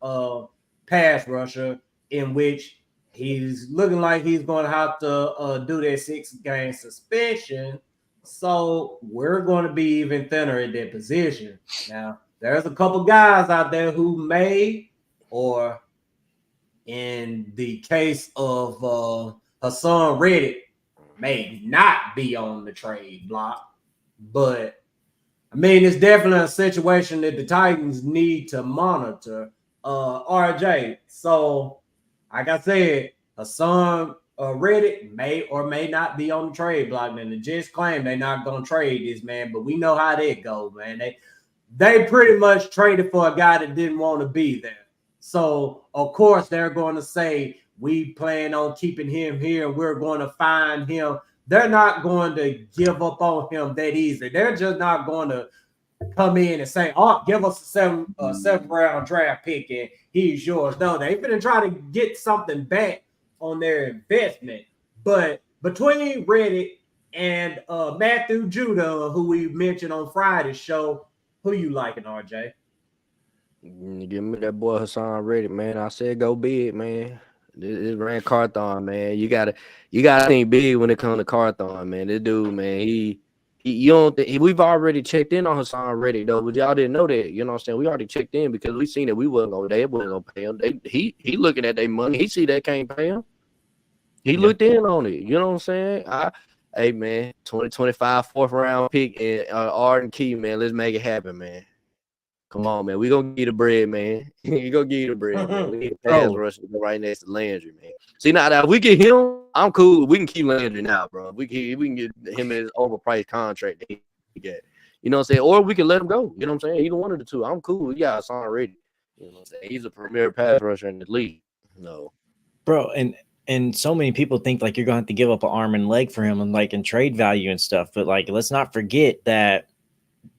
C: pass rusher in which he's looking like he's going to have to do that 6-game suspension. So we're going to be even thinner at that position. Now, there's a couple guys out there who may, or in the case of Haason Reddick, may not be on the trade block. But, I mean, it's definitely a situation that the Titans need to monitor. RJ, so, like I said, Haason Reddick may or may not be on the trade block, and the Jets claim they're not going to trade this man, but we know how that goes, man. They pretty much traded for a guy that didn't want to be there. So, of course, they're going to say, we plan on keeping him here. We're going to find him. They're not going to give up on him that easy. They're just not going to come in and say, oh, give us a 7th-round draft pick and he's yours. No, they're going to try to get something back on their investment. But between Reddick and Matthew Judah, who we mentioned on Friday's show, who you liking, RJ?
D: Give me that boy Haason Reddick, man. I said go big, man. This ran Carthon, man. You gotta think big when it comes to Carthon, man. This dude, man, we've already checked in on Haason Reddick, though, but y'all didn't know that. You know what I'm saying? We already checked in because we seen that we wasn't gonna pay him. He looking at their money. He see they can't pay him. He looked in on it. You know what I'm saying? Hey, man, 2025 4th-round pick and Arden Key, man. Let's make it happen, man. Come on, man. We gonna get the bread, man. We gonna get the bread, man. We need a pass rush to go right next to Landry, man. See, now if we get him, I'm cool. We can keep Landry now, bro. We can get him in his overpriced contract that he get. You know what I'm saying? Or we can let him go. You know what I'm saying? Either one of the two. I'm cool. We got Haason Reddick. You know what I'm saying? He's a premier pass rusher in the league. No,
E: bro, and so many people think like you're gonna have to give up an arm and leg for him and like in trade value and stuff. But like, let's not forget that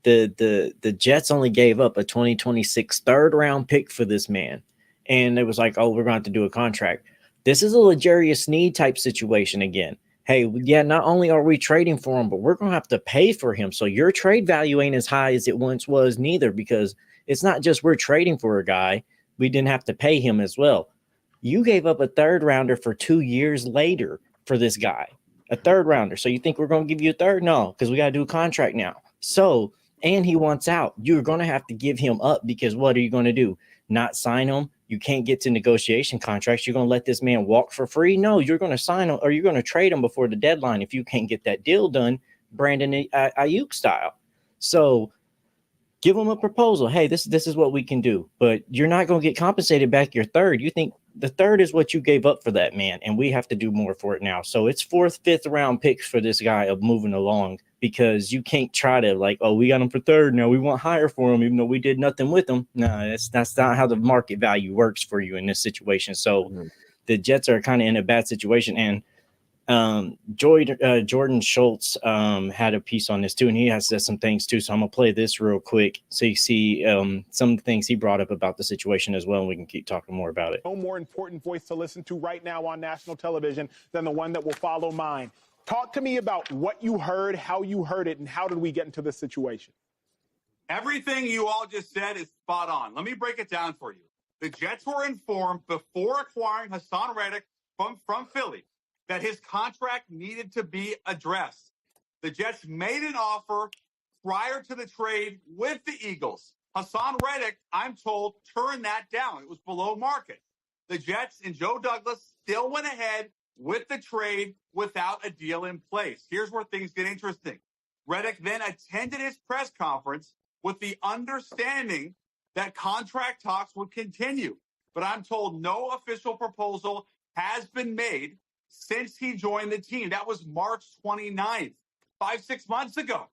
E: the Jets only gave up a 2026 3rd-round pick for this man. And it was like, oh, we're going to have to do a contract. This is a L'Jarius Sneed type situation again. Hey, yeah, not only are we trading for him, but we're going to have to pay for him. So your trade value ain't as high as it once was neither, because it's not just we're trading for a guy. We didn't have to pay him as well. You gave up a 3rd-rounder for 2 years later for this guy, a 3rd-rounder. So you think we're going to give you a 3rd? No, because we got to do a contract now. So, and he wants out. You're going to have to give him up because what are you going to do? Not sign him? You can't get to negotiation contracts. You're going to let this man walk for free? No, you're going to sign him or you're going to trade him before the deadline if you can't get that deal done, Brandon Ayuk style. So give him a proposal. Hey, this is what we can do. But you're not going to get compensated back your 3rd. You think the 3rd is what you gave up for that man, and we have to do more for it now. So it's 4th, 5th-round picks for this guy of moving along, because you can't try to like, oh, we got him for 3rd. Now we want higher for him, even though we did nothing with him. No, that's not how the market value works for you in this situation. So the Jets are kind of in a bad situation. And Jordan Schultz had a piece on this too, and he has said some things too. So I'm gonna play this real quick so you see some of the things he brought up about the situation as well, and we can keep talking more about it.
F: No more important voice to listen to right now on national television than the one that will follow mine. Talk to me about what you heard, how you heard it, and how did we get into this situation?
G: Everything you all just said is spot on. Let me break it down for you. The Jets were informed before acquiring Haason Reddick from Philly that his contract needed to be addressed. The Jets made an offer prior to the trade with the Eagles. Haason Reddick, I'm told, turned that down. It was below market. The Jets and Joe Douglas still went ahead with the trade without a deal in place. Here's where things get interesting. Reddick then attended his press conference with the understanding that contract talks would continue. But I'm told no official proposal has been made since he joined the team. That was March 29th, 5-6 months ago.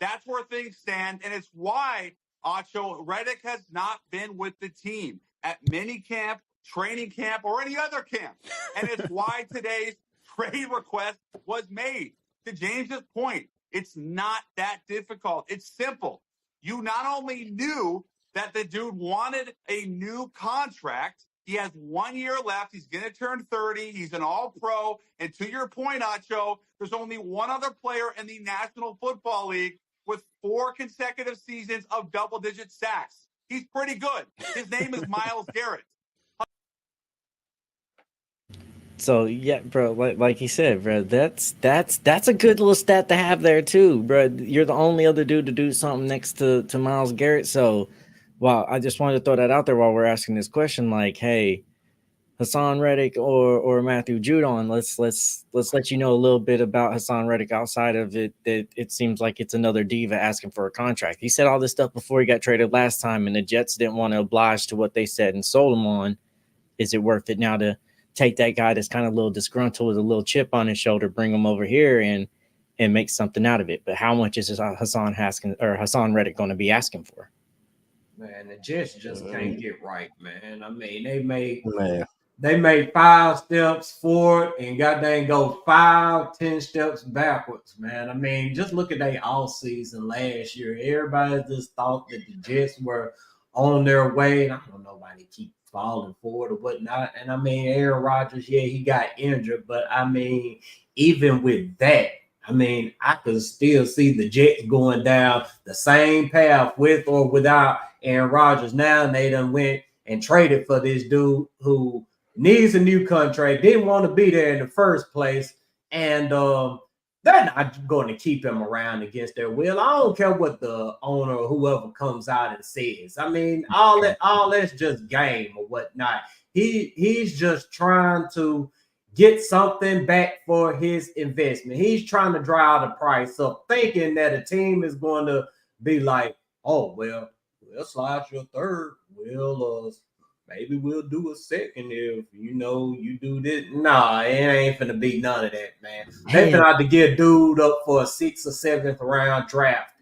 G: That's where things stand, and it's why, Acho, Reddick has not been with the team at minicamp, training camp, or any other camp. And it's why today's trade request was made. To James's point, it's not that difficult. It's simple. You not only knew that the dude wanted a new contract, he has 1 year left. He's going to turn 30. He's an all-pro. And to your point, Acho, there's only one other player in the National Football League with 4 consecutive seasons of double-digit sacks. He's pretty good. His name is Myles Garrett.
E: So yeah, bro, like you said, bro, that's a good little stat to have there too, bro. You're the only other dude to do something next to Myles Garrett. So, wow, I just wanted to throw that out there while we're asking this question. Like, hey, Haason Reddick or Matthew Judon, let's let you know a little bit about Haason Reddick outside of it. That it seems like it's another diva asking for a contract. He said all this stuff before he got traded last time, and the Jets didn't want to oblige to what they said and sold him on. Is it worth it now to take that guy that's kind of a little disgruntled with a little chip on his shoulder, bring him over here and make something out of it? But how much is Haason Reddick going to be asking for?
C: Man, the Jets just can't get right, man. I mean, they made 5 steps forward and goddamn go 5-10 steps backwards, man. I mean, just look at their off season last year. Everybody just thought that the Jets were on their way. And I don't know why they keep falling forward or whatnot. And I mean, Aaron Rodgers, yeah, he got injured, but I mean, even with that, I mean, I could still see the Jets going down the same path with or without Aaron Rodgers. Now they done went and traded for this dude who needs a new contract, didn't want to be there in the first place, and they're not going to keep him around against their will. I don't care what the owner or whoever comes out and says. I mean, all that's just game or whatnot. He's just trying to get something back for his investment. He's trying to drive the price up, thinking that a team is going to be like, oh, well, we'll slide you a third. Maybe we'll do a second if, you do this. Nah, it ain't finna be none of that, man. They finna have to get dude up for a 6th or 7th round draft.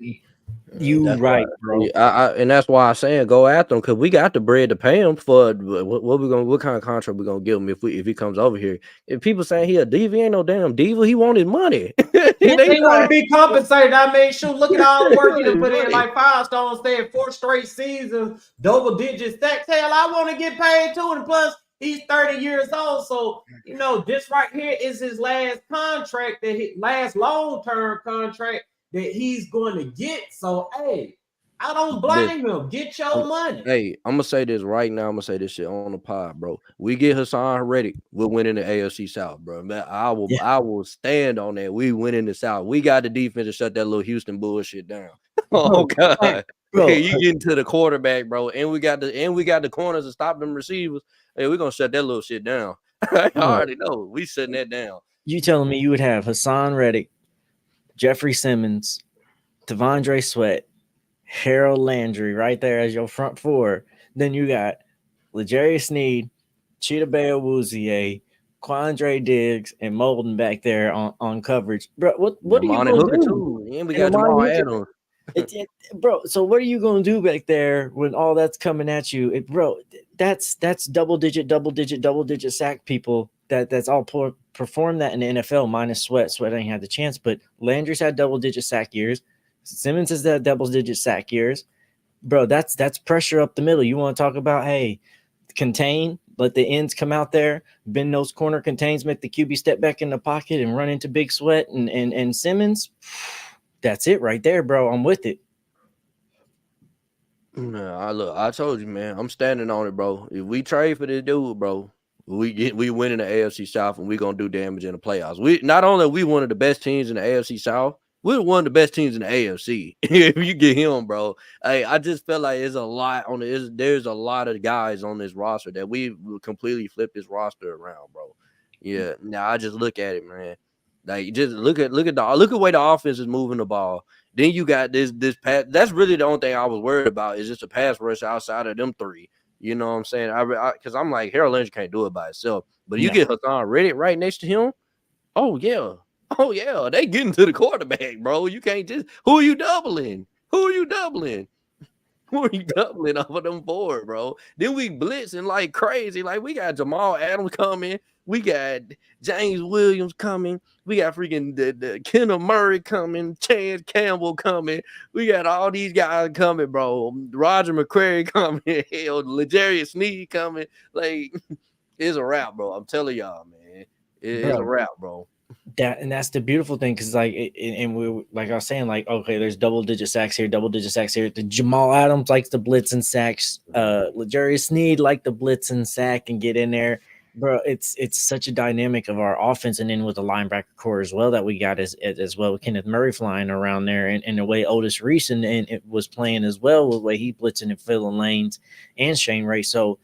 E: That's right, bro.
D: And that's why I'm saying go after him, because we got the bread to pay him for what kind of contract we gonna give him if he comes over here. If people saying he a diva, he ain't no damn diva. He wanted money.
C: They want to be compensated. I mean, shoot, look at all the work he put in. Like Firestone said, 4 straight seasons, double-digit stacks. Hell, I want to get paid too. And plus, he's 30 years old. So, this right here is his last contract, last long-term contract that he's going to get. So, hey, I don't blame him. Get your money.
D: Hey, I'm going to say this right now. I'm going to say this shit on the pod, bro. We get Haason Reddick, we'll win in the AFC South, bro. Man, I will stand on that. We win in the South. We got the defense to shut that little Houston bullshit down. Oh, God. Bro, you get into the quarterback, bro, and we got the corners to stop them receivers. Hey, we're going to shut that little shit down. I already know. We shutting that down.
E: You telling me you would have Haason Reddick, Jeffrey Simmons, Devondre Sweat, Harold Landry right there as your front 4. Then you got L'Jarius Sneed, Chidobe Awuzie, Quandre Diggs, and Molden back there on coverage. Bro, what are you going to do?
D: And we got Jamal Adams.
E: Bro, so what are you going to do back there when all that's coming at you? Bro, that's double-digit sack people. That's all perform that in the NFL minus Sweat. Sweat ain't had the chance, but Landry's had double-digit sack years. Simmons has had double-digit sack years. Bro, that's pressure up the middle. You want to talk about, hey, contain, let the ends come out there, bend those corner contains, make the QB step back in the pocket and run into Big Sweat and Simmons. That's it right there, bro. I'm with it.
D: No, I told you, man. I'm standing on it, bro. If we trade for this dude, bro, We win in the AFC South, and we gonna do damage in the playoffs. We not only are we one of the best teams in the AFC South, we're one of the best teams in the AFC. If you get him, bro, I just felt like there's a lot there's a lot of guys on this roster that we completely flip this roster around, bro. Yeah, now I just look at it, man. Like just look at the way the offense is moving the ball. Then you got this pass. That's really the only thing I was worried about is just a pass rush outside of them three. You know what I'm saying? Because I'm like, Harold Lynch can't do it by himself. But you get Haason Reddick right next to him. Oh, yeah. They getting to the quarterback, bro. You can't just – who are you doubling? Who are you doubling off of them four, bro? Then we blitzing like crazy. Like, we got Jamal Adams coming. We got James Williams coming. We got freaking the Kenneth Murray coming. Chance Campbell coming. We got all these guys coming, bro. Roger McCrary coming. Hell, L'Jarius Sneed coming. Like, it's a wrap, bro. I'm telling y'all, man. It's a wrap, bro.
E: That's the beautiful thing, because like we like I was saying, like, okay, there's double-digit sacks here. The Jamal Adams likes the blitz and sacks. L'Jarius Sneed like the blitz and sack and get in there. Bro, it's such a dynamic of our offense, and then with the linebacker core as well that we got as well, with Kenneth Murray flying around there, and the way Otis Reese and it was playing as well, with the way he blitzing and filling lanes, and Shane Ray. So,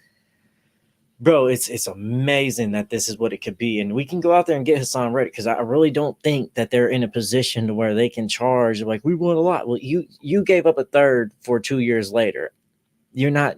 E: bro, it's amazing that this is what it could be, and we can go out there and get Haason Reddick, because I really don't think that they're in a position to where they can charge like we won a lot. Well, you gave up a third for 2 years later. You're not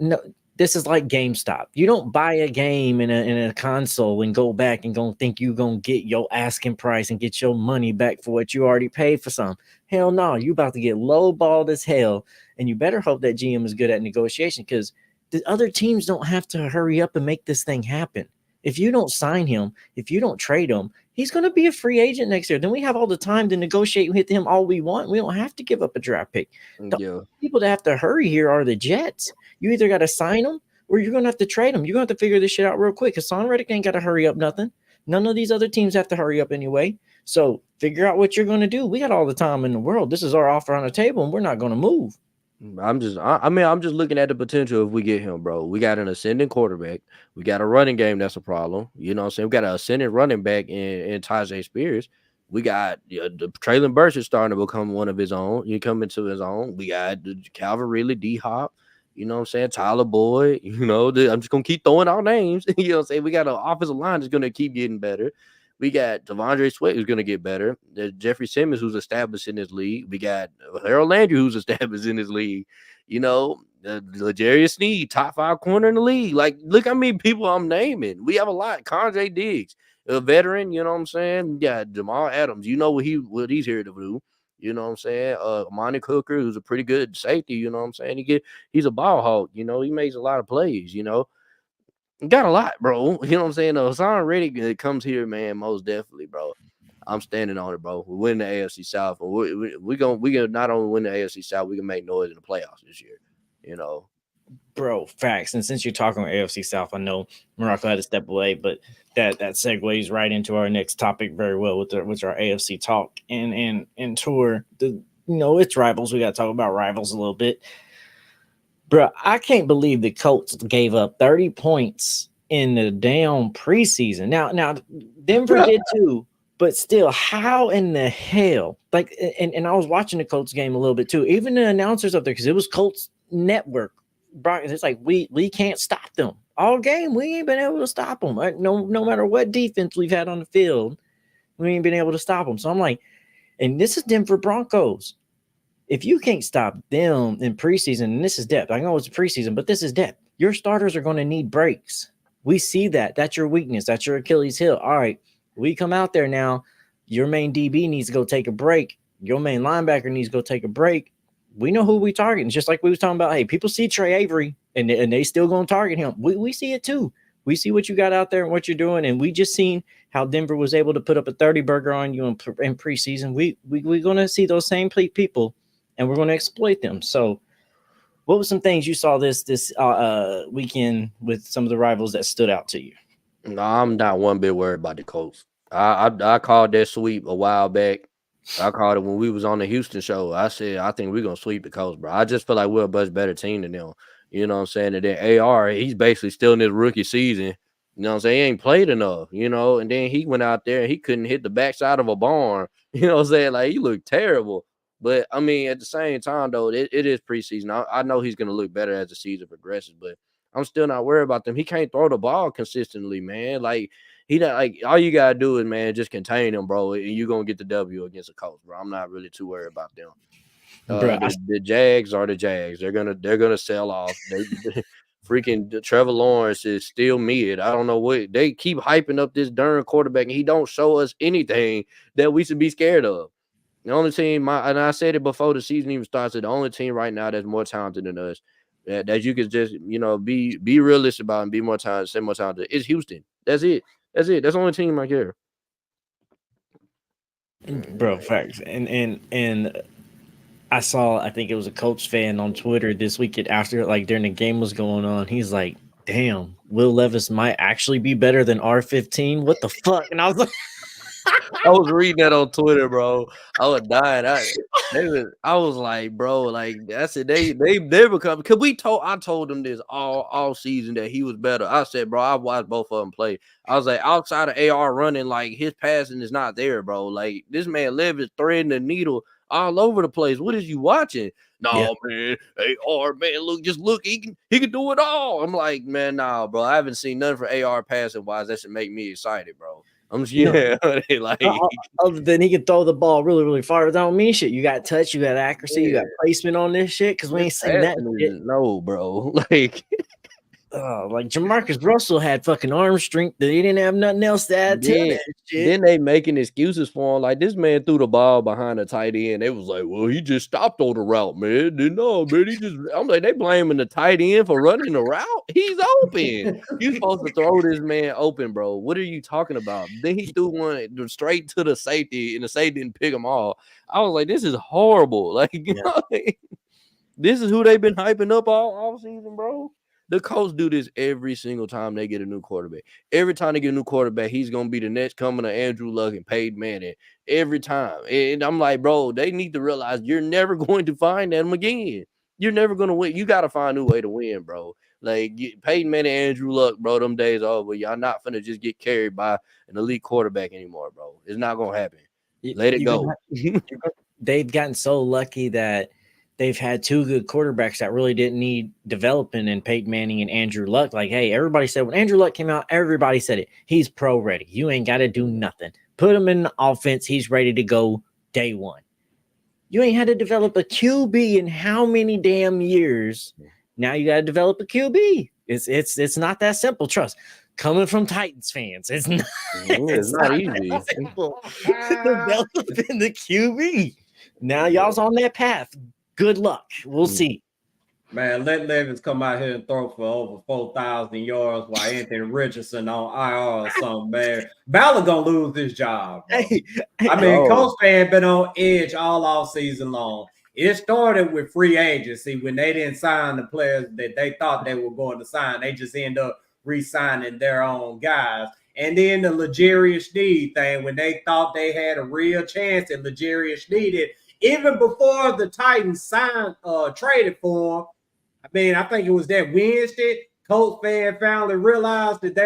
E: This is like GameStop. You don't buy a game in a console and go back and go think you're going to get your asking price and get your money back for what you already paid for some. Hell no, you about to get lowballed as hell, and you better hope that GM is good at negotiation, because the other teams don't have to hurry up and make this thing happen. If you don't sign him, if you don't trade him, he's going to be a free agent next year. Then we have all the time to negotiate with him all we want. We don't have to give up a draft pick. The people that have to hurry here are the Jets. You either got to sign them or you're going to have to trade them. You're going to have to figure this shit out real quick, because Haason Reddick ain't got to hurry up nothing. None of these other teams have to hurry up anyway. So figure out what you're going to do. We got all the time in the world. This is our offer on the table, and we're not going to move.
D: I'm just looking at the potential if we get him, bro. We got an ascending quarterback. We got a running game that's a problem. You know what I'm saying? We got an ascending running back in Tajay Spears. We got the Traylon Burks is starting to become one of his own. He come into his own. We got Calvin Ridley, D-Hop. You know what I'm saying? Tyler Boyd. You know, I'm just going to keep throwing out names. You know what I'm saying? We got an offensive line that's going to keep getting better. We got Devondre Sweat, who's going to get better. There's Jeffrey Simmons, who's established in this league. We got Harold Landry, who's established in this league. You know, L'Jarius Sneed, top 5 corner in the league. Like, look how many people I'm naming. We have a lot. Conjay Diggs, a veteran. You know what I'm saying? We got Jamal Adams. You know what he's here to do. You know what I'm saying? Monty Cooker, who's a pretty good safety. You know what I'm saying? He's a ball hawk. You know, he makes a lot of plays. You know. Got a lot, bro. You know what I'm saying? Haason Reddick comes here, man, most definitely, bro. I'm standing on it, bro. We win the AFC South. We gonna not only win the AFC South, we can make noise in the playoffs this year. You know,
E: bro, facts. And since you're talking about AFC South, I know Morocco had to step away, but that segues right into our next topic very well with our AFC talk and tour. It's rivals. We got to talk about rivals a little bit. Bro, I can't believe the Colts gave up 30 points in the damn preseason. Now Denver did too, but still, how in the hell? Like, and I was watching the Colts game a little bit too. Even the announcers up there, because it was Colts Network. It's like we can't stop them all game. We ain't been able to stop them. No matter what defense we've had on the field, we ain't been able to stop them. So I'm like, and this is Denver Broncos. If you can't stop them in preseason, and this is depth. I know it's preseason, but this is depth. Your starters are going to need breaks. We see that. That's your weakness. That's your Achilles heel. All right, we come out there now. Your main DB needs to go take a break. Your main linebacker needs to go take a break. We know who we target. It's just like we was talking about, hey, people see Trey Avery, and they still going to target him. We see it too. We see what you got out there and what you're doing, and we just seen how Denver was able to put up a 30-burger on you in preseason. We're going to see those same people, and we're going to exploit them. So what were some things you saw this weekend with some of the rivals that stood out to you?
D: No, I'm not one bit worried about the Colts. I called that sweep a while back. I called it when we was on the Houston show. I said, I think we're going to sweep the Colts, bro. I just feel like we're a much better team than them. You know what I'm saying? And then AR, he's basically still in his rookie season. You know what I'm saying? He ain't played enough, you know, and then he went out there and he couldn't hit the backside of a barn. You know what I'm saying? Like, he looked terrible. But, I mean, at the same time, though, it is preseason. I know he's going to look better as the season progresses, but I'm still not worried about them. He can't throw the ball consistently, man. Like, he not like all you got to do is, man, just contain him, bro, and you're going to get the W against the Colts, bro. I'm not really too worried about them. The Jags are the Jags. They're gonna sell off. Freaking Trevor Lawrence is still mid. I don't know what they keep hyping up this darn quarterback, and he don't show us anything that we should be scared of. The only team, and I said it before the season even starts, the only team right now that's more talented than us, that you could just be realistic about and be more talented, say more talented, is Houston. That's it. That's the only team I care.
E: Bro, facts. And I saw, I think it was a Colts fan on Twitter this weekend after, like, during the game was going on. He's like, damn, Will Levis might actually be better than R15. What the fuck? And I was like,
D: I was reading that on Twitter, bro. I was dying. I was like, bro, like, that's it. They become, because I told them this all season that he was better. I said, bro, I've watched both of them play. I was like, outside of AR running, like, his passing is not there, bro. Like, this man Levis threading the needle all over the place. What is you watching? No, man. AR, man, look, he can do it all. I'm like, man, nah, bro. I haven't seen nothing for AR passing wise. That should make me excited, bro. Like,
E: other than he can throw the ball really, really far, that don't mean shit. You got touch, you got accuracy, you got placement on this shit. Because we ain't seen that shit.
D: No, bro. Like
E: Jamarcus Russell had fucking arm strength that he didn't have nothing else to add to that shit.
D: Then they making excuses for him. Like, this man threw the ball behind the tight end. It was like, well, he just stopped on the route, man. No, man, I'm like, they blaming the tight end for running the route. He's open. You're supposed to throw this man open, bro. What are you talking about? Then he threw one straight to the safety, and the safety didn't pick him off. I was like, this is horrible. Like, this is who they've been hyping up all season, bro. The Colts do this every single time they get a new quarterback. Every time they get a new quarterback, he's going to be the next coming of Andrew Luck and Peyton Manning. Every time. And I'm like, bro, they need to realize you're never going to find them again. You're never going to win. You got to find a new way to win, bro. Like, Peyton Manning and Andrew Luck, bro, them days are over. Y'all not finna just get carried by an elite quarterback anymore, bro. It's not going to happen. Let it go.
E: They've gotten so lucky that they've had two good quarterbacks that really didn't need developing in Peyton Manning and Andrew Luck. Like, hey, everybody said when Andrew Luck came out, everybody said it. He's pro ready. You ain't got to do nothing. Put him in the offense. He's ready to go day one. You ain't had to develop a QB in how many damn years? Now you got to develop a QB. It's not that simple. Trust. Coming from Titans fans, it's not easy. That simple. Developing the QB. Now y'all's on that path. Good luck. We'll see.
C: Man, let Levis come out here and throw for over 4,000 yards while Anthony Richardson on IR or something, man. Ballard gonna lose his job. Colts fan been on edge all off season long. It started with free agency when they didn't sign the players that they thought they were going to sign. They just end up re-signing their own guys. And then the L'Jarius Sneed thing, when they thought they had a real chance at L'Jarius Sneed, even before the Titans traded for him. I think it was that Wednesday, Colts fan finally realized that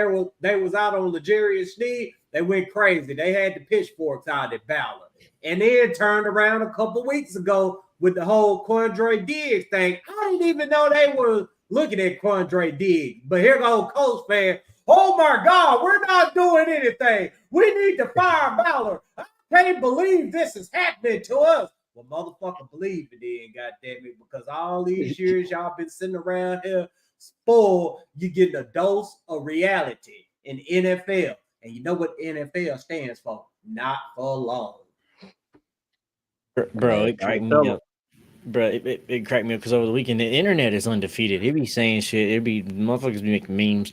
C: they was out on L'Jarius Sneed. They went crazy. They had the pitchforks out at Ballard. And then turned around a couple weeks ago with the whole Quandre Diggs thing. I didn't even know they were looking at Quandre Diggs. But here goes Colts fan. Oh, my God, we're not doing anything. We need to fire Ballard. I can't believe this is happening to us. Well, motherfucker, believe it then, goddammit, because all these years y'all been sitting around here spoiled, you getting a dose of reality in NFL. And you know what NFL stands for? Not for long.
E: Bro, it cracked me up. Bro, it cracked me up because over the weekend, the internet is undefeated. It be saying shit. It be motherfuckers be making memes.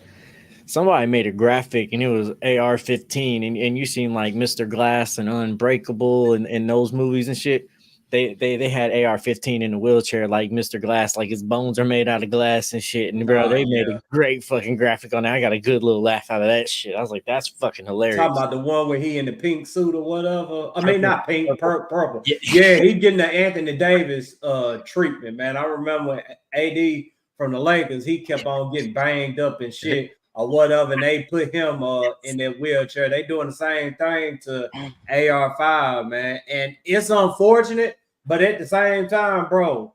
E: Somebody made a graphic and it was AR-15 and you seen like Mr. Glass and Unbreakable and those movies and shit. They had AR-15 in the wheelchair like Mr. Glass, like his bones are made out of glass and shit. And bro, they made a great fucking graphic on that. I got a good little laugh out of that shit. I was like, that's fucking hilarious.
C: Talking about the one where he in the pink suit or whatever. I mean, not pink, purple. Yeah, he getting the Anthony Davis treatment, man. I remember AD from the Lakers, he kept on getting banged up and shit or whatever, and they put him in that wheelchair. They doing the same thing to AR5, man. And it's unfortunate, but at the same time, bro,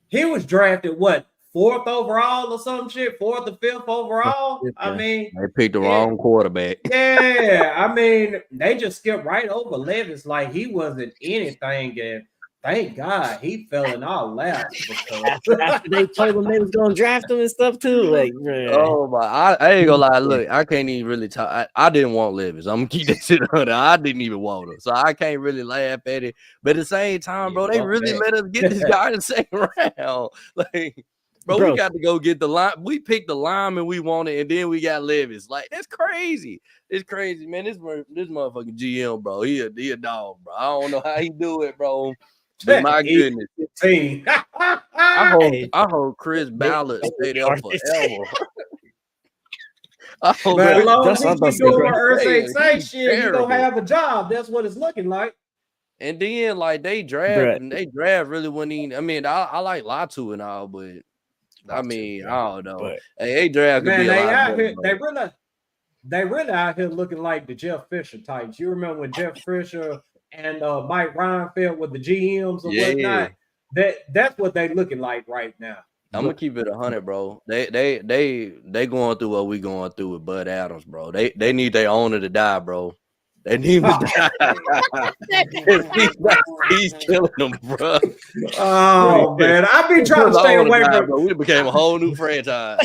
C: he was drafted, what, 4th overall or some shit? 4th or 5th overall? I mean,
D: they picked the wrong quarterback.
C: Yeah, I mean, they just skipped right over Levis like he wasn't anything. And thank God he fell in our laps.
E: After they told him they was gonna draft him and stuff too. Like, man.
D: Oh my, I ain't gonna lie. Look, I can't even really talk. I didn't want Levis. I'm gonna keep that shit on there. I didn't even want him, so I can't really laugh at it. But at the same time, bro, they really let us get this guy in the second round. Like, bro, we got to go get the line. We picked the lineman we wanted, and then we got Levis. Like, that's crazy. It's crazy, man. This motherfucking GM, bro. He a dog, bro. I don't know how he do it, bro. But my goodness. I hope Chris Ballard stay there forever.
C: But as long as he keep doing what Ursay say, shit, you gonna have a job. That's what it's looking like.
D: And then, like, they draft really wouldn't even. I mean, I like Latu and all, but I mean, I don't know.
E: But,
D: hey, they draft could be a lot
C: out
D: better,
C: here. They really out here looking like the Jeff Fisher types. You remember when Jeff Fisher and Mike Reinfeldt with the GMs or whatnot? That's what they looking like right now.
D: I'm gonna keep it 100, bro. They going through what we going through with Bud Adams, bro. They need their owner to die, bro. They need him to die. He's killing them, bro.
C: Oh man, I be trying to stay away from.
D: Bro. We became a whole new franchise.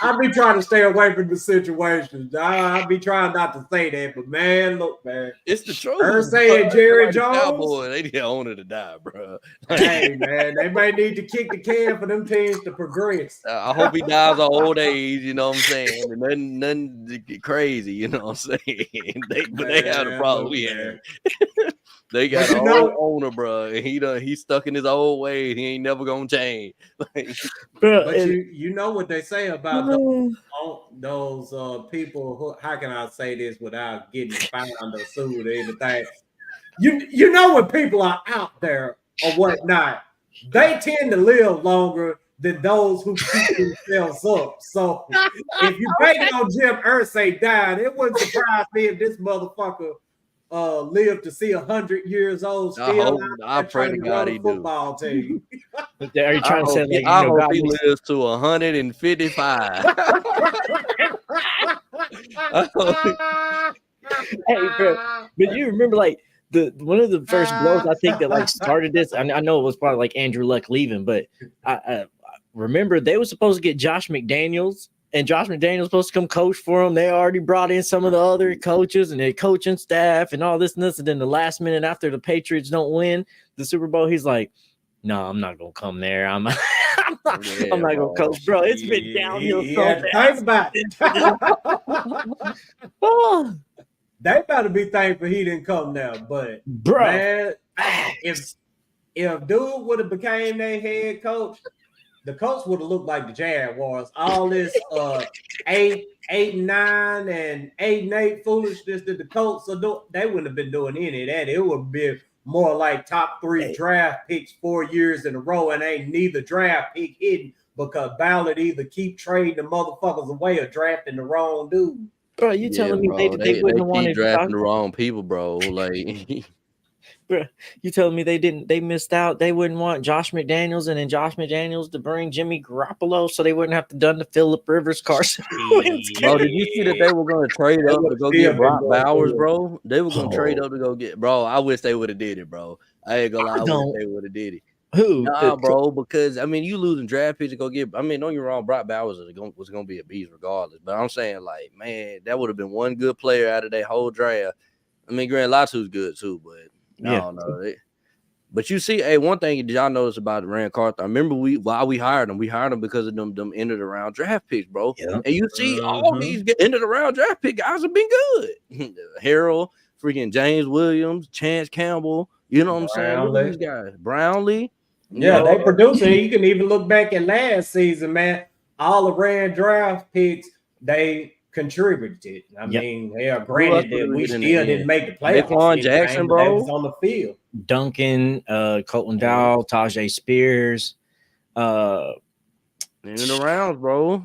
C: I be trying to stay away from the situations. I be trying not to say that, but man, look, man,
D: it's the truth.
C: Ursay and Jerry Jones,
D: Cowboy, they need the owner to die, bro.
C: Hey man, they may need to kick the can for them teams to progress.
D: I hope he dies of old age. You know what I'm saying? And nothing crazy. You know what I'm saying? They have the problem we had. They got an old owner, bro, and he's stuck in his old ways. He ain't never gonna change. But
C: you know what they say about those people who, how can I say this without getting fined or sued or anything? You know when people are out there or whatnot, they tend to live longer than those who keep themselves up. So if you make on Jim Irsay died, it wouldn't surprise me if this motherfucker lived to see 100 years old. Still,
D: I pray to God he
C: football team.
E: Are you trying to say like
D: I hope he lives to 155?
E: Hey, bro, but you remember like one of the first blows I think that like started this. I know it was probably like Andrew Luck leaving, but I remember they were supposed to get Josh McDaniels. And Josh McDaniels was supposed to come coach for them. They already brought in some of the other coaches and their coaching staff and all this and this. And then the last minute after the Patriots don't win the Super Bowl, he's like, "No, I'm not gonna come there. I'm not gonna coach, bro. It's been downhill so fast."
C: About it.
E: Oh.
C: They better be thankful he didn't come now. But
E: bro,
C: man, if dude would have became their head coach, the Colts would have looked like the Jaguars. All this 8-9 and 8-8 foolishness that the Colts are doing, they wouldn't have been doing any of that. It would be more like top 3 draft picks 4 years in a row, and ain't neither draft pick hidden because Ballard either keep trading the motherfuckers away or drafting the wrong dude.
E: Bro, you telling me
D: bro,
E: they wouldn't want to
D: drafting the wrong people, bro? Like.
E: Bro, you telling me they missed out? They wouldn't want Josh McDaniels and then Josh McDaniels to bring Jimmy Garoppolo so they wouldn't have to done the Phillip Rivers Carson.
D: Bro, did you see that they were going to trade up to go get Brock Bowers, bro? They were going to trade up to go get, bro. I wish they would have did it, bro. I ain't gonna lie, I wish they would have did it.
E: Who?
D: Nah, bro, because I mean, you losing draft picks to go get. I mean, don't get me wrong, Brock Bowers was going to be a beast regardless. But I'm saying, like, man, that would have been one good player out of that whole draft. I mean, Grant Latu's good too, but. I don't know. But you see, hey, one thing did y'all notice about Rand Carthon? I remember why we hired him because of them end of the round draft picks, bro. Yeah. And you see all these end of the round draft pick guys have been good. Harold, freaking James Williams, Chance Campbell, you know what I'm saying? Look at these guys. Brownlee.
C: Yeah, they producing. You can even look back at last season, man. All the Rand draft picks, they contributed. I mean, they are granted that we still didn't make the playoffs.
D: Daquan Jackson, bro,
C: they was on the field.
E: Duncan, Colton Dowell, Tajay Spears,
D: in the rounds, bro.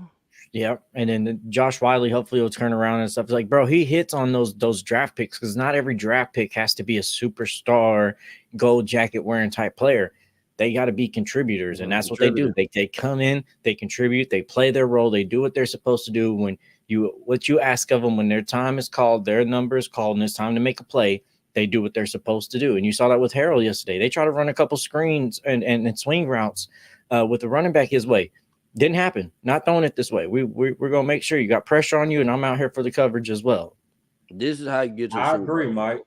E: Yeah, and then Josh Wiley hopefully will turn around and stuff. Like, bro, he hits on those draft picks because not every draft pick has to be a superstar, gold jacket wearing type player. They got to be contributors, and that's what they do. They come in, they contribute, they play their role, they do what they're supposed to do. What you ask of them when their time is called, their number is called, and it's time to make a play, they do what they're supposed to do. And you saw that with Harold yesterday. They try to run a couple screens and swing routes with the running back his way. Didn't happen. Not throwing it this way. We're gonna make sure you got pressure on you, and I'm out here for the coverage as well.
D: This is how you get to.
C: I agree, Mike.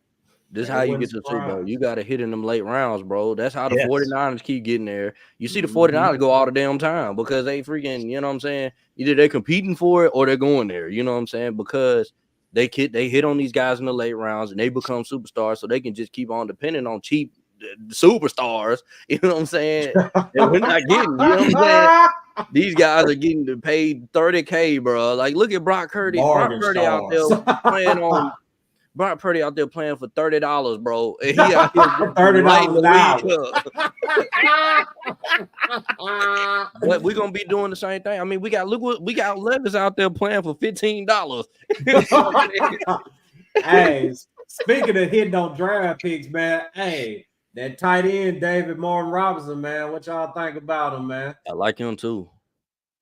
D: This is how you get to the Super Bowl. You got to hit in them late rounds, bro. That's how the 49ers keep getting there. You see the 49ers go all the damn time because they freaking, you know what I'm saying? Either they're competing for it or they're going there. You know what I'm saying? Because they hit on these guys in the late rounds and they become superstars, so they can just keep on depending on cheap superstars. You know what I'm saying? And we're not getting, you know what I'm saying? These guys are getting paid $30K, bro. Like, look at Brock Purdy. Brock Purdy out there playing for $30, bro. And he out here $30 But we're gonna be doing the same thing. I mean, we got Levis out there playing for $15.
C: Hey, speaking of hitting on draft picks, man. Hey, that tight end David Martin Robinson, man. What y'all think about him, man?
D: I like him too.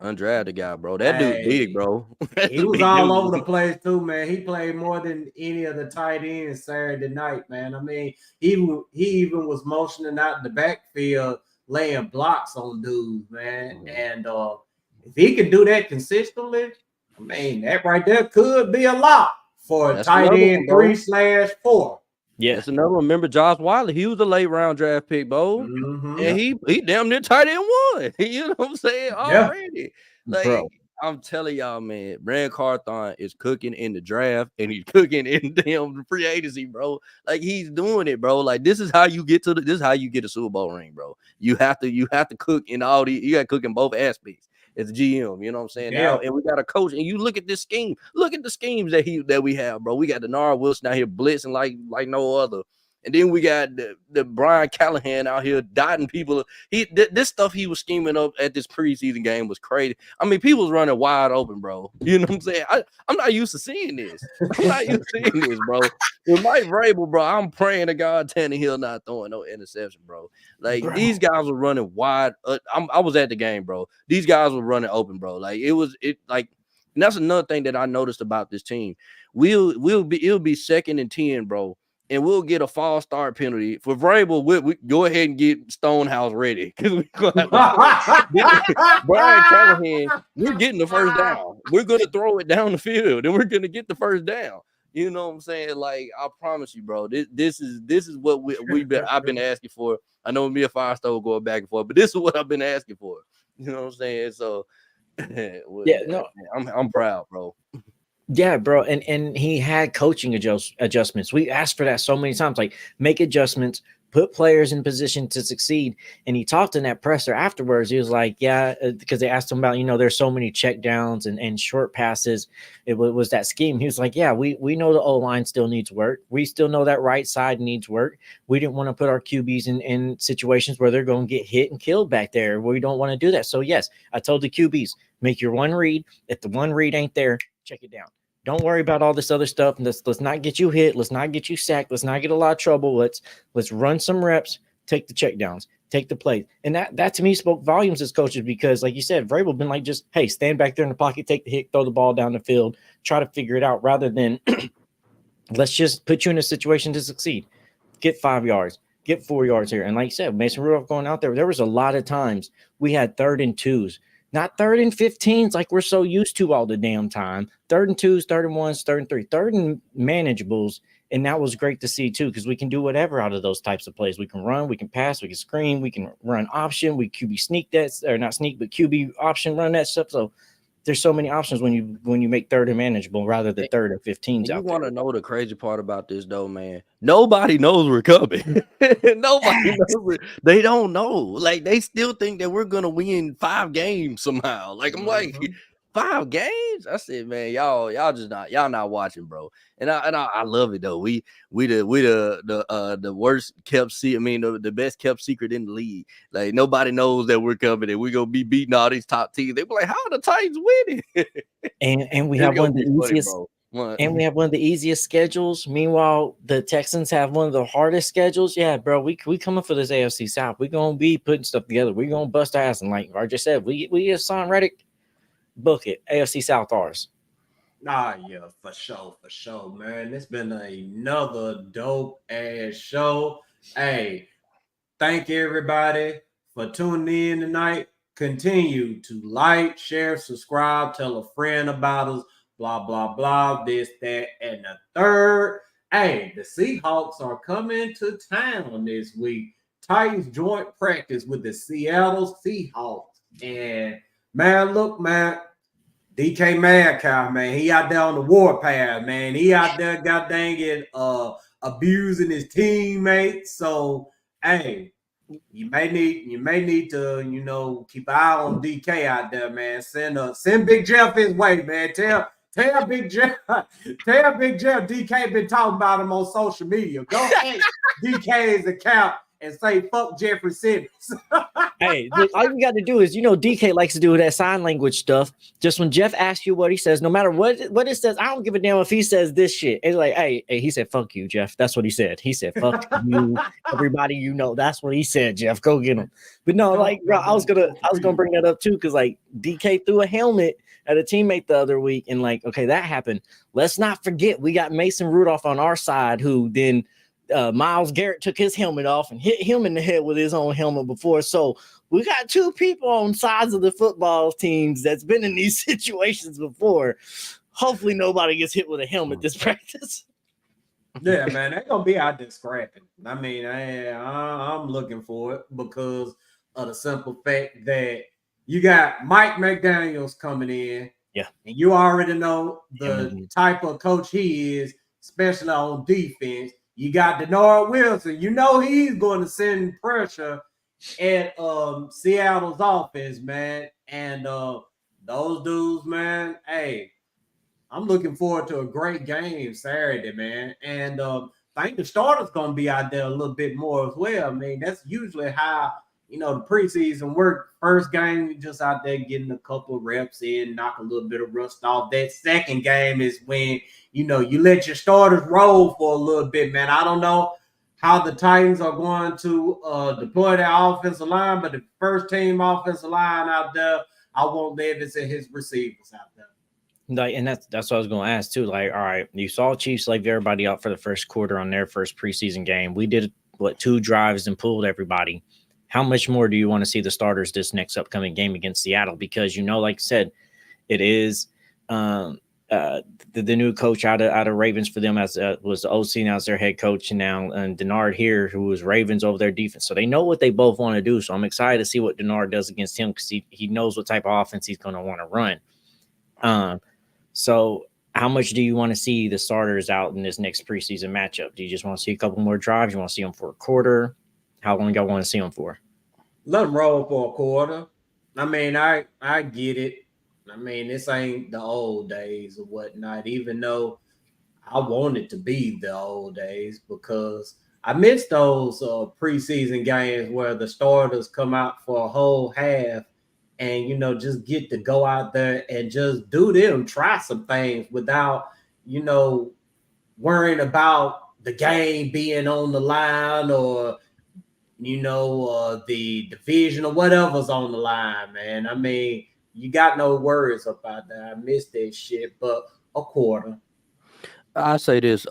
D: Undrafted guy, bro. That dude big, bro.
C: He was all over the place too, man. He played more than any of the tight ends Saturday night, man. I mean, he even was motioning out in the backfield, laying blocks on dudes, man. And if he could do that consistently, I mean, that right there could be a lot for a tight end 3/4.
D: Yeah, that's another one. Remember Josh Wiley? He was a late round draft pick, bro. And he damn near tight end one. You know what I'm saying? Already. Like, bro, I'm telling y'all, man, Brand Carthon is cooking in the draft and he's cooking in damn free agency, bro. Like, he's doing it, bro. Like, this is how you get a Super Bowl ring, bro. You have to cook in all these, you gotta cook in both aspects. As GM, you know what I'm saying? Now, and we got a coach, and you look at this scheme. Look at the schemes that we have, bro. We got the Denard Wilson out here blitzing like no other. And then we got the Brian Callahan out here dotting people. This stuff he was scheming up at this preseason game was crazy. I mean, people was running wide open, bro. You know what I'm saying? I'm not used to seeing this. Bro. With Mike Vrabel, bro, I'm praying to God Tannehill not throwing no interception, bro. Like, bro, these guys were running wide. I was at the game, bro. These guys were running open, bro. Like, and that's another thing that I noticed about this team. It'll be 2nd and 10, bro. And we'll get a false start penalty. For Vrabel, we go ahead and get Stonehouse ready. Because Brian Callahan, we're getting the first down. We're going to throw it down the field, and we're going to get the first down. You know what I'm saying? Like, I promise you, bro. This is what I've been asking for. I know me and Firestone going back and forth, but this is what I've been asking for. You know what I'm saying? So, I'm proud, bro.
E: Yeah, bro, and he had coaching adjustments. We asked for that so many times, like, make adjustments, put players in position to succeed. And he talked in that presser afterwards. He was like, yeah, because they asked him about, there's so many check downs and short passes. It was that scheme. He was like, yeah, we know the O-line still needs work. We still know that right side needs work. We didn't want to put our QBs in situations where they're going to get hit and killed back there. We don't want to do that. So, yes, I told the QBs, make your one read. If the one read ain't there, check it down. Don't worry about all this other stuff. Let's not get you hit. Let's not get you sacked. Let's not get a lot of trouble. Let's run some reps, take the check downs, take the plays. And that to me spoke volumes as coaches because, like you said, Vrabel been like, just, hey, stand back there in the pocket, take the hit, throw the ball down the field, try to figure it out rather than let's just put you in a situation to succeed. Get 5 yards, get 4 yards here. And like you said, Mason Rudolph going out there was a lot of times we had 3rd and 2s. Not 3rd and 15s like we're so used to all the damn time. 3rd and 2s, 3rd and 1s, 3rd and 3, 3rd and manageables. And that was great to see too, because we can do whatever out of those types of plays. We can run, we can pass, we can screen, we can run option, we QB sneak that, or not sneak, but QB option, run that stuff. So there's so many options when you make 3rd and manageable rather than 3rd and 15s.
D: You want to know the crazy part about this though, man? Nobody knows we're coming. Nobody knows. They don't know. Like, they still think that we're gonna win 5 games somehow. Like, I'm like, 5 games. I said, man, y'all not watching, bro. And I love it though. We the worst kept the best kept secret in the league. Like nobody knows that we're coming and we're gonna be beating all these top teams. They be like, how are the Titans winning?
E: And we have one of the easiest. And we have one of the easiest schedules. Meanwhile, the Texans have one of the hardest schedules. Yeah, bro, we coming for this AFC South. We're gonna be putting stuff together. We're gonna bust our ass. And like I just said, we get Haason Reddick, book it. AFC South ours.
C: Nah, yeah, for sure, man. It's been another dope ass show. Hey, thank everybody for tuning in tonight. Continue to like, share, subscribe, tell a friend about us. Blah, blah, blah, this, that, and the third. Hey, the Seahawks are coming to town this week. Titans joint practice with the Seattle Seahawks. And, man, look, man, DK Metcalf, man, he out there on the warpath, man. He out there, god dang it, abusing his teammates. So, hey, you may need to, keep an eye on DK out there, man. Send Big Jeff his way, man. Tell Big Jeff DK been talking about him on social media. Go ahead, DK's account and say fuck Jeffrey Simmons.
E: Hey, look, all you got to do is, DK likes to do that sign language stuff. Just when Jeff asks you what he says, no matter what it says, I don't give a damn if he says this shit. It's like, hey, he said fuck you, Jeff. That's what he said. He said fuck you, everybody. That's what he said, Jeff. Go get him. But no, like, bro, I was gonna bring that up too, because like DK threw a helmet at a teammate the other week, and like, okay, that happened. Let's not forget we got Mason Rudolph on our side, who then Myles Garrett took his helmet off and hit him in the head with his own helmet before. So we got 2 people on sides of the football teams that's been in these situations before. Hopefully nobody gets hit with a helmet this practice.
C: Yeah, man, they're gonna be out there scrapping. I mean, I'm looking for it because of the simple fact that you got Mike McDaniels coming in.
E: Yeah.
C: And you already know the type of coach he is, especially on defense. You got Denard Wilson. You know he's going to send pressure at Seattle's offense, man. And those dudes, man, hey, I'm looking forward to a great game Saturday, man. And I think the starter's going to be out there a little bit more as well. I mean, that's usually how, the preseason work. First game, you're just out there getting a couple of reps in, knock a little bit of rust off. That second game is when, you let your starters roll for a little bit, man. I don't know how the Titans are going to deploy their offensive line, but the first team offensive line out there, I want Levis and his receivers out there.
E: Like, and that's what I was going to ask too. Like, all right, you saw Chiefs leave everybody out for the first quarter on their first preseason game. We did 2 drives and pulled everybody. How much more do you want to see the starters this next upcoming game against Seattle? Because like I said, it is the new coach out of Ravens for them was the OC, now as their head coach, and now Denard here, who was Ravens over their defense. So they know what they both want to do. So I'm excited to see what Denard does against him, because he knows what type of offense he's going to want to run. So how much do you want to see the starters out in this next preseason matchup? Do you just want to see a couple more drives? You want to see them for a quarter? How long y'all want to see them for?
C: Let them roll for a quarter. I mean, I get it. I mean, this ain't the old days or whatnot, even though I want it to be the old days, because I miss those preseason games where the starters come out for a whole half and, just get to go out there and just do them, try some things without, worrying about the game being on the line or, the division or whatever's on the line, man. I mean, you got no worries about that. I miss that shit, but a quarter.
D: I say this,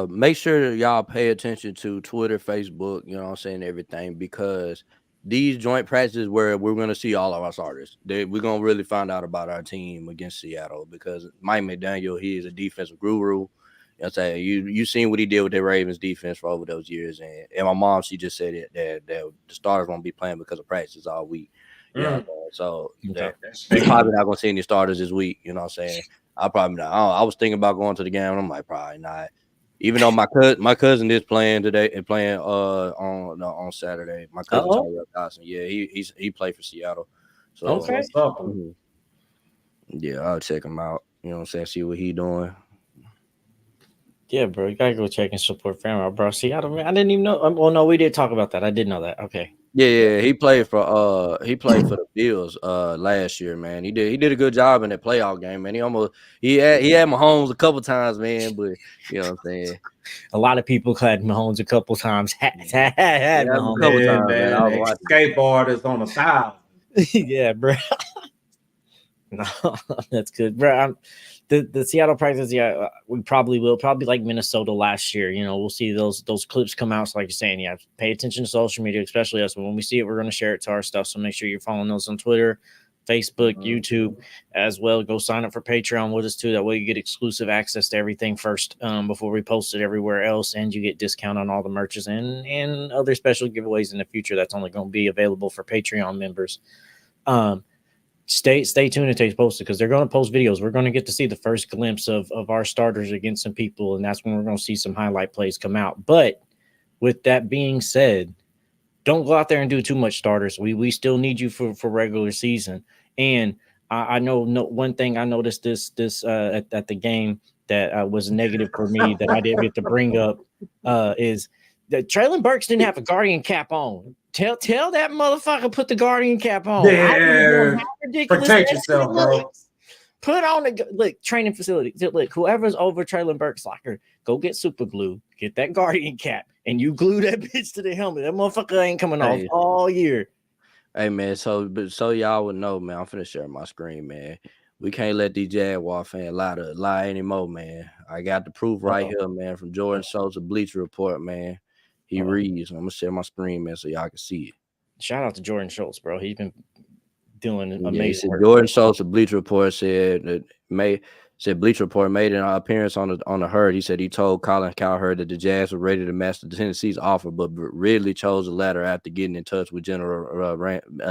D: make sure that y'all pay attention to Twitter, Facebook, everything, because these joint practices where we're going to see all of our starters. We're going to really find out about our team against Seattle, because Mike McDaniel, he is a defensive guru. You seen what he did with the Ravens defense for over those years, and my mom, she just said that the starters won't be playing because of practice all week. So they probably not gonna see any starters this week. You know what I'm saying? I probably not. I was thinking about going to the game, and I'm like, probably not. Even though my cousin is playing today and playing on Saturday. My cousin Haason, yeah, he played for Seattle. So
E: okay.
D: Yeah, I'll check him out. You know what I'm saying? See what he doing.
E: Yeah, bro, you gotta go check and support family, bro. See, I didn't even know. Well, no, we did talk about that. I did know that. Okay.
D: Yeah, he played for the Bills last year, man. He did a good job in that playoff game, man. He had Mahomes a couple times, man, but you know what I'm saying.
E: A lot of people had Mahomes a couple times. Had Mahomes
D: a couple
C: Yeah,
D: times, man. I was
C: man.
D: watching.
C: Skateboarders on 1,000.
E: Yeah, bro. No, that's good, bro. The Seattle practice, yeah, we probably will. Probably like Minnesota last year. You know, we'll see those clips come out. So like you're saying, yeah, pay attention to social media, especially us. When we see it, we're going to share it to our stuff. So make sure you're following us on Twitter, Facebook, YouTube as well. Go sign up for Patreon with us too. That way you get exclusive access to everything first before we post it everywhere else, and you get discount on all the merches and other special giveaways in the future. That's only going to be available for Patreon members. Stay tuned until it's posted because they're going to post videos. We're going to get to see the first glimpse of our starters against some people, and that's when we're going to see some highlight plays come out. But with that being said, don't go out there and do too much starters. We still need you for regular season. And I know one thing I noticed this at the game that was negative for me that I didn't get to bring up is that Treylon Burks didn't have a Guardian cap on. Tell that motherfucker put the Guardian cap on.
C: Yeah, protect yourself, bro.
E: Put on the training facility. Look, whoever's over Treylon Burks' locker, go get super glue, get that Guardian cap, and you glue that bitch to the helmet. That motherfucker ain't coming off all year.
D: Hey man, so y'all would know, man. I'm finna share my screen, man. We can't let these Jaguar fans lie anymore, man. I got the proof right here, man, from Jordan Schultz, a Bleacher Report, man. He reads. I'm gonna share my screen, man, so y'all can see it.
E: Shout out to Jordan Schultz, bro. He's been doing amazing work.
D: Jordan Schultz, a Bleacher Report, said Bleacher Report made an appearance on the herd. He said he told Colin Cowherd that the Jags were ready to match the Tennessee's offer, but Ridley chose the latter after getting in touch with General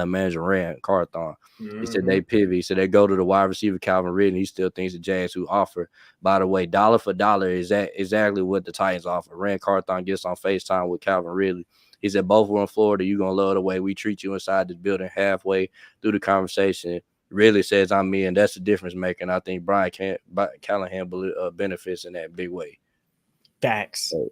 D: Manager Rand Carthon. He said they pivot. He said they go to the wide receiver Calvin Ridley. He still thinks the Jags who offer. By the way, dollar for dollar is that exactly what the Titans offer. Rand Carthon gets on FaceTime with Calvin Ridley. He said both were in Florida. You're gonna love the way we treat you inside this building. Halfway through the conversation, Ridley says I'm me, and that's the difference maker. And I think Brian Callahan benefits in that big way.
E: Facts.
D: So,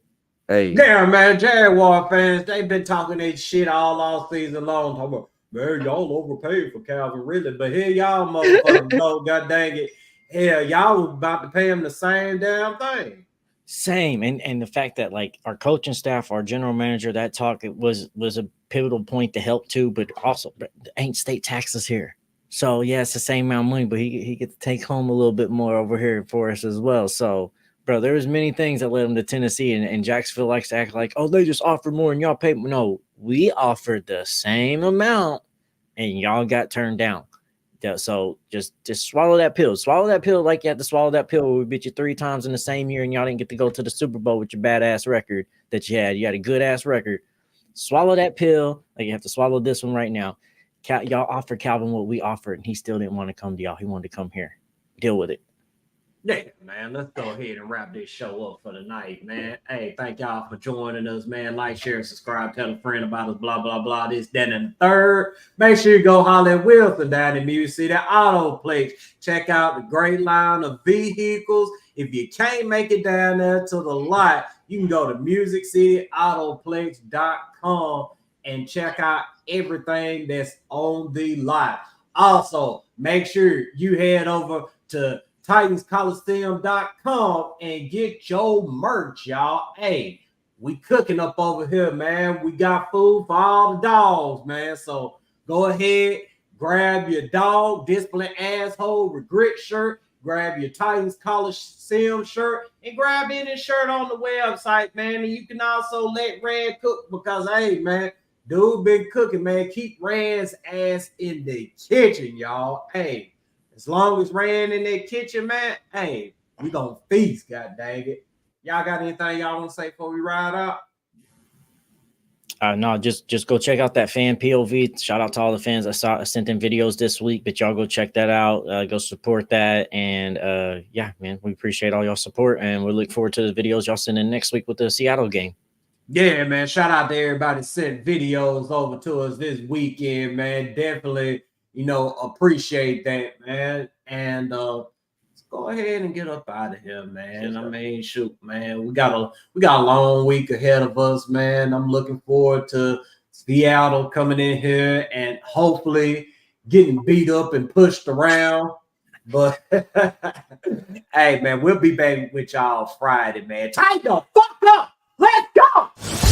D: hey,
C: yeah, man, Jaguar fans, they've been talking that shit all season long. Talking about, man, y'all overpaid for Calvin Ridley, but here y'all motherfuckers go, god dang it. Hell, y'all was about to pay him the same damn thing.
E: Same, and the fact that like our coaching staff, our general manager, that talk it was a pivotal point to help too, but also ain't state taxes here. So yeah, it's the same amount of money, but he gets to take home a little bit more over here for us as well. So, bro, there was many things that led him to Tennessee, and Jacksonville likes to act like, oh, they just offered more and y'all paid. No, we offered the same amount, and y'all got turned down. Yeah, so just swallow that pill. Swallow that pill like you had to swallow that pill where we beat you 3 times in the same year, and y'all didn't get to go to the Super Bowl with your badass record that you had. You had a good ass record. Swallow that pill like you have to swallow this one right now. Y'all offered Calvin what we offered, and he still didn't want to come to y'all. He wanted to come here. Deal with it.
C: Yeah, man, let's go ahead and wrap this show up for the night, man. Hey, thank y'all for joining us, man. Like, share, subscribe, tell a friend about us, blah, blah, blah, this, that, and the third. Make sure you go holler at Wilson down in Music City Auto Plates. Check out the great line of vehicles. If you can't make it down there to the lot, you can go to musiccityautoplates.com and check out everything that's on the lot. Also, make sure you head over to TitansColosseum.com and get your merch, y'all. Hey, we cooking up over here, man. We got food for all the dogs, man. So go ahead, grab your dog, discipline asshole, regret shirt, grab your Titans Colosseum shirt, and grab any shirt on the website, man. And you can also let Rand cook because, hey, man, dude been cooking, man. Keep Rand's ass in the kitchen, y'all. Hey. As long as Rand in that kitchen, man, hey, we gonna feast, god dang it. Y'all got anything y'all want to say before we ride out?
E: No, just go check out that fan POV. Shout out to all the fans. I sent in videos this week, but y'all go check that out. Go support that. And yeah, man, we appreciate all y'all support, and we look forward to the videos y'all send in next week with the Seattle game.
C: Yeah, man. Shout out to everybody that sent videos over to us this weekend, man. Definitely, appreciate that, man. And let's go ahead and get up out of here, man. I mean, shoot, man, we got a long week ahead of us, man. I'm looking forward to Seattle coming in here and hopefully getting beat up and pushed around. But hey, man, we'll be back with y'all Friday, man. Tighten the fuck up. Let's go.